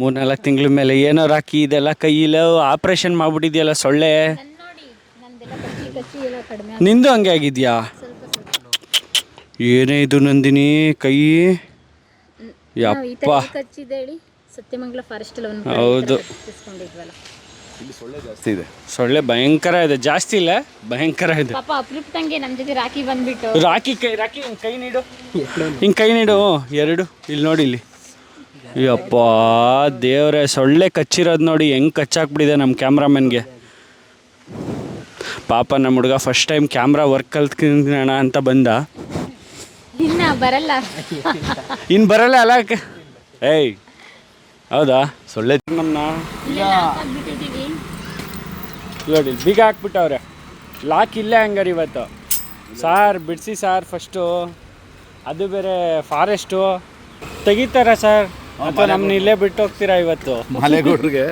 3-4 ತಿಂಗಳ ಮೇಲೆ ಏನೋ ರಾಕಿ ಇದೆಲ್ಲ ಕೈಯಿಲ್ಲ ಆಪ್ರೇಷನ್ ಮಾಡ್ಬಿಟ್ಟಿದ್ಯಲ್ಲ ಸೊಳ್ಳೆ. ನಿಂದು ಹಂಗೆ ಆಗಿದ್ಯಾ? ಏನೇ ಇದು ನಂದಿನಿ ಕೈ? ಯಪ್ಪ, ಹೌದು ಸೊಳ್ಳೆ ಭಯಂಕರ ಇದೆ. ಜಾಸ್ತಿ ಇಲ್ಲ, ಭಯಂಕರ ಇದೆ. ರಾಕಿ ಕೈ ನೀಡು, ಹಿಂಗೆ ಕೈ ನೀಡು. ಎರಡು ಇಲ್ಲಿ ನೋಡಿ, ಇಲ್ಲಿ. ಯಪ್ಪ ದೇವ್ರೆ, ಸೊಳ್ಳೆ ಕಚ್ಚಿರೋದು ನೋಡಿ ಹೆಂಗೆ ಕಚ್ಚಾಕ್ಬಿಟ್ಟಿದೆ ನಮ್ಮ ಕ್ಯಾಮ್ರಾಮನ್ಗೆ. ಪಾಪ ನಮ್ಮ ಹುಡುಗ ಫಸ್ಟ್ ಟೈಮ್ ಕ್ಯಾಮ್ರಾ ವರ್ಕ್ ಕಲ್ತ್ಕೊಳ್ಳೋಣ ಅಂತ ಬಂದ. ಇನ್ನು ಬರಲ್ಲ ಅಲ್ಲ. ಏಯ್ ಹೌದಾ? ಸೊಳ್ಳೆ ನಮ್ಮನ್ನ ನೋಡಿ ಬೀಗ ಹಾಕ್ಬಿಟ್ಟವ್ರೆ. ಲಾಕ್ ಇಲ್ಲೇ ಹಂಗಾರೆ ಇವತ್ತು. ಸಾರ್ ಬಿಡಿಸಿ ಸಾರ್ ಫಸ್ಟು. ಅದು ಬೇರೆ ಫಾರೆಸ್ಟು ತೆಗಿತಾರ ಸರ್, ಅಥವಾ ನಮ್ಮನ್ನ ಇಲ್ಲೇ ಬಿಟ್ಟು ಹೋಗ್ತೀರಾ ಇವತ್ತು? ಮಾಲೆಗೌಡ್ರಿಗೆ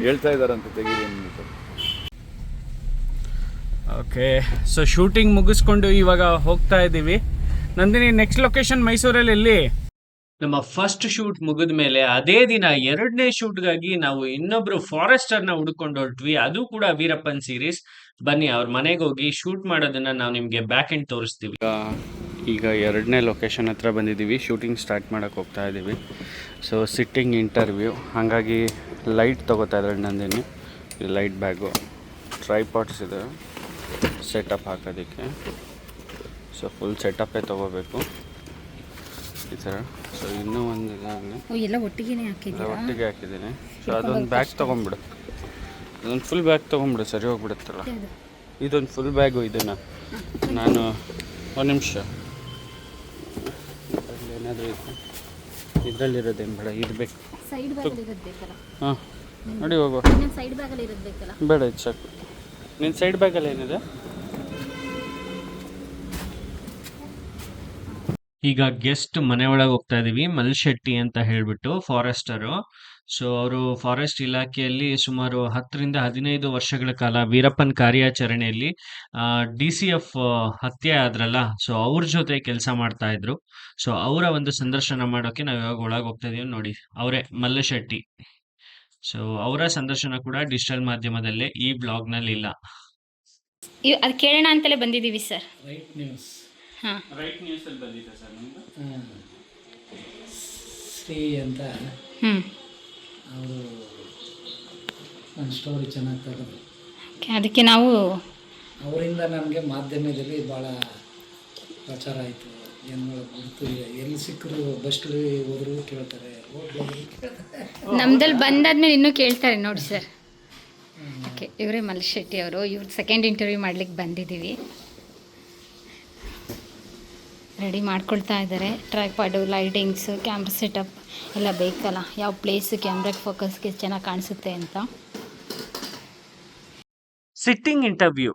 ಹೇಳ್ತಾ ಇದ್ದಾರಂತೆ ತೆಗೀರಿ ಅಂದ್ಬಿಟ್ಟು. ಓಕೆ, ಸೊ ಶೂಟಿಂಗ್ ಮುಗಿಸ್ಕೊಂಡು ಇವಾಗ ಹೋಗ್ತಾ ಇದ್ದೀವಿ. ನಂದಿನಿ, ನೆಕ್ಸ್ಟ್ ಲೊಕೇಶನ್ ಮೈಸೂರಲ್ಲಿ ಎಲ್ಲಿ? ನಮ್ಮ ಫಸ್ಟ್ ಶೂಟ್ ಮುಗಿದ ಮೇಲೆ ಅದೇ ದಿನ 2ನೇ ಶೂಟ್ಗಾಗಿ ನಾವು ಇನ್ನೊಬ್ರು ಫಾರೆಸ್ಟರ್ನ ಹುಡ್ಕೊಂಡು ಹೊರಟ್ವಿ. ಅದು ಕೂಡ ವೀರಪ್ಪನ್ ಸೀರೀಸ್. ಬನ್ನಿ ಅವ್ರ ಮನೆಗೆ ಹೋಗಿ ಶೂಟ್ ಮಾಡೋದನ್ನ ನಾವು ನಿಮಗೆ ಬ್ಯಾಕ್ ಎಂಡ್ ತೋರಿಸ್ತೀವಿ. ಈಗ 2ನೇ ಲೊಕೇಶನ್ ಹತ್ರ ಬಂದಿದ್ದೀವಿ. ಶೂಟಿಂಗ್ ಸ್ಟಾರ್ಟ್ ಮಾಡೋಕ್ಕೆ ಹೋಗ್ತಾ ಇದ್ದೀವಿ. ಸೊ ಸಿಟ್ಟಿಂಗ್ ಇಂಟರ್ವ್ಯೂ, ಹಾಗಾಗಿ ಲೈಟ್ ತೊಗೋತಾ ಇದ್ದಾರೆ ನಂದಿನಿ. ಇದು ಲೈಟ್ ಬ್ಯಾಗು, ಟ್ರೈಪಾಡ್ಸ್ ಇದೆ ಸೆಟಪ್ ಹಾಕೋದಕ್ಕೆ. ಸೊ ಫುಲ್ ಸೆಟಪ್ಪೇ ತೊಗೋಬೇಕು ಈ ಥರ. ಸೊ ಇನ್ನೂ ಒಂದು ಇದಾಗಲಿ ಎಲ್ಲ ಒಟ್ಟಿಗೆ ಹಾಕಿದ್ದೀರಾ? ಒಟ್ಟಿಗೆ ಹಾಕಿದ್ದೀನಿ. ಸೊ ಅದೊಂದು ಬ್ಯಾಗ್ ತೊಗೊಂಬಿಡು, ಅದೊಂದು ಫುಲ್ ಬ್ಯಾಗ್ ತೊಗೊಂಬಿಡು, ಸರಿ ಹೋಗ್ಬಿಡುತ್ತಲ್ಲ. ಇದೊಂದು ಫುಲ್ ಬ್ಯಾಗು. ಇದನ್ನು ನಾನು ಒಂದು ನಿಮಿಷ, ಇದರಲ್ಲಿ ಏನಾದರೂ ಇದೆ, ಇದರಲ್ಲಿರೋದೇನು ಬೇಡ, ಇರಬೇಕು. ಸೈಡ್ ಬ್ಯಾಗಲ್ಲಿ ಇರೋದು ಬೇಕಲ್ಲ? ಹಾಂ ನೋಡಿ ಹೋಗುವ. ಸೈಡ್ ಬ್ಯಾಗಲ್ಲಿ ಇರೋದು ಬೇಕಲ್ಲ? ಬೇಡ, ಇದು ಸಾಕು. ನಿನ್ನ ಸೈಡ್ ಬ್ಯಾಗಲ್ಲಿ ಏನಿದೆ? ಈಗ ಗೆಸ್ಟ್ ಮನೆ ಒಳಗೆ ಹೋಗ್ತಾ ಇದೀವಿ. ಮಲ್ಶೆಟ್ಟಿ ಅಂತ ಹೇಳ್ಬಿಟ್ಟು ಫಾರೆಸ್ಟರು. ಸೊ ಅವರು ಫಾರೆಸ್ಟ್ ಇಲಾಖೆಯಲ್ಲಿ ಸುಮಾರು 10ರಿಂದ 15 ವರ್ಷಗಳ ಕಾಲ ವೀರಪ್ಪನ್ ಕಾರ್ಯಾಚರಣೆಯಲ್ಲಿ DCF ಹತ್ಯೆ ಆದ್ರಲ್ಲ, ಸೊ ಅವ್ರ ಜೊತೆ ಕೆಲಸ ಮಾಡ್ತಾ ಇದ್ರು. ಸೊ ಅವರ ಒಂದು ಸಂದರ್ಶನ ಮಾಡೋಕೆ ನಾವು ಇವಾಗ ಒಳಗೆ ಹೋಗ್ತಾ ಇದೀವಿ. ನೋಡಿ, ಅವರೇ ಮಲ್ಲಶೆಟ್ಟಿ. ಸೊ ಅವರ ಸಂದರ್ಶನ ಕೂಡ ಡಿಜಿಟಲ್ ಮಾಧ್ಯಮದಲ್ಲೇ, ಈ ಬ್ಲಾಗ್ನಲ್ಲಿ ಇಲ್ಲ. ಅದು ಕೇಳೋಣ ಅಂತಲೇ ಬಂದಿದ್ದೀವಿ ಸರ್. Right news. ಹಾಂ, ರೈಟ್ ನ್ಯೂಸಲ್ಲಿ ಬಂದಿದೆ ಸರ್ ನಿಮ್ಮದು. ಶ್ರೀ ಅಂತ ಅವರು ನನ್ನ ಸ್ಟೋರಿ ಚೆನ್ನಾಗಿ ತೆಗೆದು, ಅದಕ್ಕೆ ನಾವು ಅವರಿಂದ ನನಗೆ ಮಾಧ್ಯಮದಲ್ಲಿ ಭಾಳ ಪ್ರಚಾರ ಆಯಿತು. ಏನು ಗುರುತು ಎಲ್ಲಿ ಸಿಕ್ಕರು, ಬಸ್ಲಿ ಹೋದ್ರು ಕೇಳ್ತಾರೆ, ಹೋಗ್ಲಿ ಕೇಳ್ತಾರೆ. ನಮ್ದಲ್ಲಿ ಬಂದಾದ್ಮೇಲೆ ಇನ್ನೂ ಕೇಳ್ತಾರೆ ನೋಡಿ ಸರ್. ಓಕೆ, ಇವರೇ ಮಲ್ಶೆಟ್ಟಿ ಅವರು. ಇವ್ರ ಸೆಕೆಂಡ್ ಇಂಟರ್ವ್ಯೂ ಮಾಡ್ಲಿಕ್ಕೆ ಬಂದಿದ್ದೀವಿ. ರೆಡಿ ಮಾಡ್ಕೊಳ್ತಾ ಇದ್ದಾರೆ. ಟ್ರೈಪಾಡು, ಲೈಟಿಂಗ್ಸು, ಕ್ಯಾಮ್ರಾ ಸೆಟಪ್ ಎಲ್ಲ ಬೇಕಲ್ಲ, ಯಾವ ಪ್ಲೇಸು ಕ್ಯಾಮ್ರಾಗೆ ಫೋಕಸ್ಗೆ ಚೆನ್ನಾಗಿ ಕಾಣಿಸುತ್ತೆ ಅಂತ. ಸಿಟ್ಟಿಂಗ್ ಇಂಟರ್ವ್ಯೂ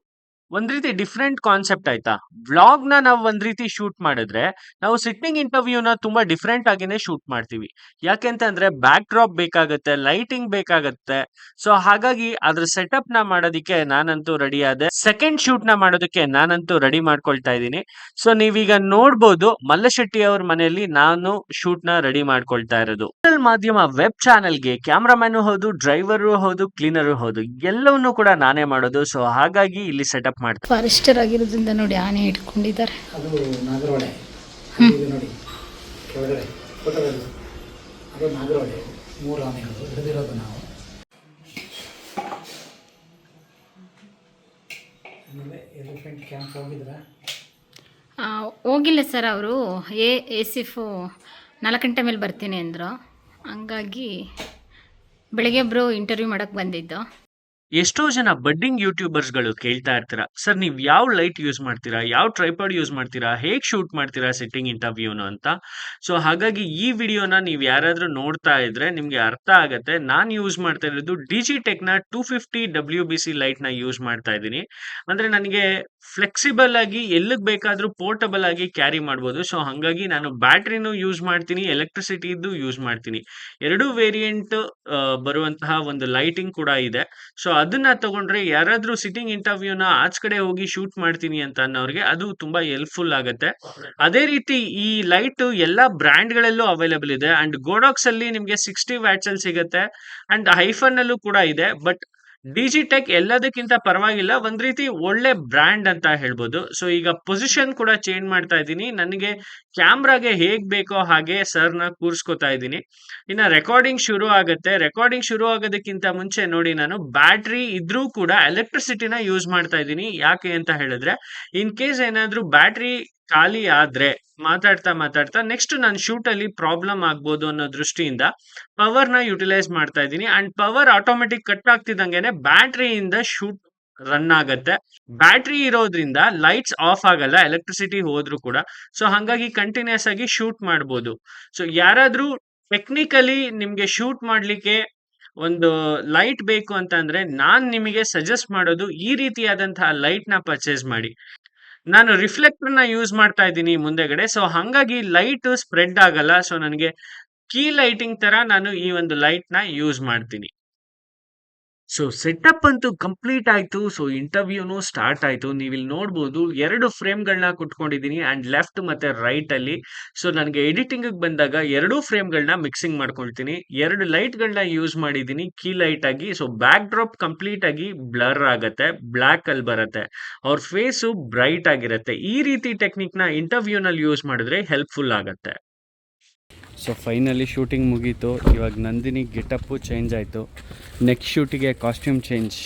ಒಂದ್ ರೀತಿ ಡಿಫ್ರೆಂಟ್ ಕಾನ್ಸೆಪ್ಟ್ ಆಯ್ತಾ. ವ್ಲಾಗ್ ನ ನಾವು ಒಂದ್ ರೀತಿ ಶೂಟ್ ಮಾಡಿದ್ರೆ, ನಾವು ಸಿಟ್ಟಿಂಗ್ ಇಂಟರ್ವ್ಯೂನ ತುಂಬಾ ಡಿಫ್ರೆಂಟ್ ಆಗಿನೇ ಶೂಟ್ ಮಾಡ್ತೀವಿ. ಯಾಕೆಂತಂದ್ರೆ ಬ್ಯಾಕ್ ಡ್ರಾಪ್ ಬೇಕಾಗತ್ತೆ, ಲೈಟಿಂಗ್ ಬೇಕಾಗತ್ತೆ. ಸೊ ಹಾಗಾಗಿ ಅದ್ರ ಸೆಟಪ್ ನ ಮಾಡೋದಕ್ಕೆ ನಾನಂತೂ ರೆಡಿ ಆದೆ. ಸೆಕೆಂಡ್ ಶೂಟ್ ನ ಮಾಡೋದಕ್ಕೆ ನಾನಂತೂ ರೆಡಿ ಮಾಡ್ಕೊಳ್ತಾ ಇದ್ದೀನಿ. ಸೊ ನೀವೀಗ ನೋಡ್ಬೋದು, ಮಲ್ಲಶೆಟ್ಟಿ ಅವ್ರ ಮನೆಯಲ್ಲಿ ನಾನು ಶೂಟ್ ನ ರೆಡಿ ಮಾಡ್ಕೊಳ್ತಾ ಇರೋದು. ಡಿಜಿಟಲ್ ಮಾಧ್ಯಮ ವೆಬ್ ಚಾನೆಲ್ಗೆ ಕ್ಯಾಮ್ರಾಮನ್ ಹೌದು, ಡ್ರೈವರು ಹೌದು, ಕ್ಲೀನರು ಹೌದು, ಎಲ್ಲವನ್ನೂ ಕೂಡ ನಾನೇ ಮಾಡೋದು. ಸೊ ಹಾಗಾಗಿ ಇಲ್ಲಿ ಸೆಟಪ್ ಮಾಡ್ತೀನಿ. ಫಾರೆಸ್ಟರ್ ಆಗಿರೋದ್ರಿಂದ ನೋಡಿ ಆನೆ ಇಟ್ಕೊಂಡಿದ್ದಾರೆ. ಅದು ನಾಗರಹೊಳೆ. ಇದು ನೋಡಿ ಕೆಳಗಡೆ ಫೋಟೋದಲ್ಲಿ, ಅದು ನಾಗರಹೊಳೆ. 3 ಆನೆಗಳು ಹಿಡಿದಿರೋದು ನಾವು. ಆಮೇಲೆ ಎಲಿಫೆಂಟ್ ಕ್ಯಾಂಪ್ ಹೋಗಿದ್ರಾ? ಹೋಗಿಲ್ಲ ಸರ್. ಅವರು ACF 4 ಗಂಟೆ ಮೇಲೆ ಬರ್ತೀನಿ ಅಂದರು. ಹಂಗಾಗಿ ಬೆಳಗ್ಗೆ ಒಬ್ಬರು ಇಂಟರ್ವ್ಯೂ ಮಾಡೋಕ್ಕೆ ಬಂದಿದ್ದು. ಎಷ್ಟೋ ಜನ ಬಡ್ಡಿಂಗ್ ಯೂಟ್ಯೂಬರ್ಸ್ಗಳು ಕೇಳ್ತಾ ಇರ್ತೀರಾ, ಸರ್ ನೀವು ಯಾವ ಲೈಟ್ ಯೂಸ್ ಮಾಡ್ತೀರಾ, ಯಾವ ಟ್ರೈಪಾಡ್ ಯೂಸ್ ಮಾಡ್ತೀರಾ, ಹೇಗೆ ಶೂಟ್ ಮಾಡ್ತೀರಾ ಸಿಟ್ಟಿಂಗ್ ಇಂಟರ್ವ್ಯೂನು ಅಂತ. ಸೊ ಹಾಗಾಗಿ ಈ ವಿಡಿಯೋನ ನೀವು ಯಾರಾದರೂ ನೋಡ್ತಾ ಇದ್ರೆ ನಿಮಗೆ ಅರ್ಥ ಆಗತ್ತೆ. ನಾನು ಯೂಸ್ ಮಾಡ್ತಾ ಇರೋದು ಡಿಜಿಟೆಕ್ನ 250 WBC ಲೈಟ್ನ ಯೂಸ್ ಮಾಡ್ತಾ ಇದ್ದೀನಿ. ಅಂದರೆ ನನಗೆ ಫ್ಲೆಕ್ಸಿಬಲ್ ಆಗಿ ಎಲ್ಲಿಗೆ ಬೇಕಾದರೂ ಪೋರ್ಟಬಲ್ ಆಗಿ ಕ್ಯಾರಿ ಮಾಡ್ಬೋದು. ಸೊ ಹಾಗಾಗಿ ನಾನು ಬ್ಯಾಟ್ರಿನೂ ಯೂಸ್ ಮಾಡ್ತೀನಿ, ಎಲೆಕ್ಟ್ರಿಸಿಟಿದು ಯೂಸ್ ಮಾಡ್ತೀನಿ. 2 ವೇರಿಯಂಟ್ ಬರುವಂತಹ ಒಂದು ಲೈಟಿಂಗ್ ಕೂಡ ಇದೆ. ಸೊ ಅದನ್ನ ತಗೊಂಡ್ರೆ ಯಾರಾದ್ರೂ ಸಿಟ್ಟಿಂಗ್ ಇಂಟರ್ವ್ಯೂನ ಆಚ ಕಡೆ ಹೋಗಿ ಶೂಟ್ ಮಾಡ್ತೀನಿ ಅಂತ ಅನ್ನೋರಿಗೆ ಅದು ತುಂಬಾ ಹೆಲ್ಪ್ಫುಲ್ ಆಗುತ್ತೆ. ಅದೇ ರೀತಿ ಈ ಲೈಟ್ ಎಲ್ಲಾ ಬ್ರ್ಯಾಂಡ್ ಗಳಲ್ಲೂ ಅವೈಲೇಬಲ್ ಇದೆ. ಅಂಡ್ ಗೋಡಾಕ್ಸ್ ಅಲ್ಲಿ ನಿಮ್ಗೆ 60 ವ್ಯಾಟ್ಸ್ ಅಲ್ಲಿ ಸಿಗುತ್ತೆ. ಅಂಡ್ ಹೈಫನ್ ಅಲ್ಲೂ ಕೂಡ ಇದೆ. ಬಟ್ ಡಿಜಿಟೆಕ್ ಎಲ್ಲದಕ್ಕಿಂತ ಪರವಾಗಿಲ್ಲ, ಒಂದ್ ರೀತಿ ಒಳ್ಳೆ ಬ್ರ್ಯಾಂಡ್ ಅಂತ ಹೇಳ್ಬೋದು. ಸೊ ಈಗ ಪೊಸಿಷನ್ ಕೂಡ ಚೇಂಜ್ ಮಾಡ್ತಾ ಇದ್ದೀನಿ. ನನಗೆ ಕ್ಯಾಮ್ರಾಗೆ ಹೇಗ್ ಬೇಕೋ ಹಾಗೆ ಸರ್ನ ಕೂರಿಸ್ಕೊತಾ ಇದ್ದೀನಿ. ಇನ್ನ ರೆಕಾರ್ಡಿಂಗ್ ಶುರು ಆಗುತ್ತೆ. ರೆಕಾರ್ಡಿಂಗ್ ಶುರು ಆಗೋದಕ್ಕಿಂತ ಮುಂಚೆ ನೋಡಿ, ನಾನು ಬ್ಯಾಟ್ರಿ ಇದ್ರೂ ಕೂಡ ಎಲೆಕ್ಟ್ರಿಸಿಟಿನ ಯೂಸ್ ಮಾಡ್ತಾ ಇದ್ದೀನಿ. ಯಾಕೆ ಅಂತ ಹೇಳಿದ್ರೆ, ಇನ್ ಕೇಸ್ ಏನಾದ್ರೂ ಬ್ಯಾಟ್ರಿ ಖಾಲಿ ಆದ್ರೆ ಮಾತಾಡ್ತಾ ನೆಕ್ಸ್ಟ್ ನನ್ನ ಶೂಟ್ ಅಲ್ಲಿ ಪ್ರಾಬ್ಲಮ್ ಆಗ್ಬೋದು ಅನ್ನೋ ದೃಷ್ಟಿಯಿಂದ ಪವರ್ ನ ಯುಟಿಲೈಸ್ ಮಾಡ್ತಾ ಇದ್ದೀನಿ. ಅಂಡ್ ಪವರ್ ಆಟೋಮೆಟಿಕ್ ಕಟ್ ಆಗ್ತಿದ್ದಂಗೆನೆ ಬ್ಯಾಟ್ರಿಯಿಂದ ಶೂಟ್ ರನ್ ಆಗತ್ತೆ. ಬ್ಯಾಟ್ರಿ ಇರೋದ್ರಿಂದ ಲೈಟ್ಸ್ ಆಫ್ ಆಗಲ್ಲ, ಎಲೆಕ್ಟ್ರಿಸಿಟಿ ಹೋದ್ರು ಕೂಡ. ಸೊ ಹಾಗಾಗಿ ಕಂಟಿನ್ಯೂಸ್ ಆಗಿ ಶೂಟ್ ಮಾಡ್ಬೋದು. ಸೊ ಯಾರಾದ್ರೂ ಟೆಕ್ನಿಕಲಿ ನಿಮಗೆ ಶೂಟ್ ಮಾಡಲಿಕ್ಕೆ ಒಂದು ಲೈಟ್ ಬೇಕು ಅಂತಂದ್ರೆ ನಾನು ನಿಮಗೆ ಸಜೆಸ್ಟ್ ಮಾಡೋದು ಈ ರೀತಿಯಾದಂತಹ ಲೈಟ್ನ ಪರ್ಚೇಸ್ ಮಾಡಿ. ನಾನು ರಿಫ್ಲೆಕ್ಟರ್ನ ಯೂಸ್ ಮಾಡ್ತಾ ಇದ್ದೀನಿ ಮುಂದೆಗಡೆ, ಸೊ ಹಾಗಾಗಿ ಲೈಟ್ ಸ್ಪ್ರೆಡ್ ಆಗಲ್ಲ. ಸೊ ನನಗೆ ಕೀ ಲೈಟಿಂಗ್ ತರ ನಾನು ಈ ಒಂದು ಲೈಟ್ನ ಯೂಸ್ ಮಾಡ್ತೀನಿ. ಸೊ ಸೆಟಪ್ ಅಂತೂ ಕಂಪ್ಲೀಟ್ ಆಯ್ತು. ಸೊ ಇಂಟರ್ವ್ಯೂನು ಸ್ಟಾರ್ಟ್ ಆಯ್ತು. ನೀವು ಇಲ್ಲಿ ನೋಡ್ಬೋದು 2 ಫ್ರೇಮ್ಗಳನ್ನ ಕುಟ್ಕೊಂಡಿದ್ದೀನಿ ಆ್ಯಂಡ್ ಲೆಫ್ಟ್ ಮತ್ತೆ ರೈಟ್ ಅಲ್ಲಿ. ಸೊ ನನಗೆ ಎಡಿಟಿಂಗ್ ಬಂದಾಗ 2 ಫ್ರೇಮ್ಗಳನ್ನ ಮಿಕ್ಸಿಂಗ್ ಮಾಡ್ಕೊಳ್ತೀನಿ. 2 ಲೈಟ್ಗಳನ್ನ ಯೂಸ್ ಮಾಡಿದ್ದೀನಿ ಕೀ ಲೈಟ್ ಆಗಿ. ಸೊ ಬ್ಯಾಕ್ ಡ್ರಾಪ್ ಕಂಪ್ಲೀಟ್ ಆಗಿ ಬ್ಲರ್ ಆಗತ್ತೆ, ಬ್ಲ್ಯಾಕ್ ಅಲ್ಲಿ ಬರುತ್ತೆ, ಅವ್ರ ಫೇಸು ಬ್ರೈಟ್ ಆಗಿರುತ್ತೆ. ಈ ರೀತಿ ಟೆಕ್ನಿಕ್ನ ಇಂಟರ್ವ್ಯೂನಲ್ಲಿ ಯೂಸ್ ಮಾಡಿದ್ರೆ ಹೆಲ್ಪ್ಫುಲ್ ಆಗತ್ತೆ. ಸೊ ಫೈನಲಿ ಶೂಟಿಂಗ್ ಮುಗೀತು. ಇವಾಗ ನಂದಿನಿ ಗೆಟಪ್ಪು ಚೇಂಜ್ ಆಯಿತು. ನೆಕ್ಸ್ಟ್ ಶೂಟಿಗೆ ಕಾಸ್ಟ್ಯೂಮ್ ಚೇಂಜ್.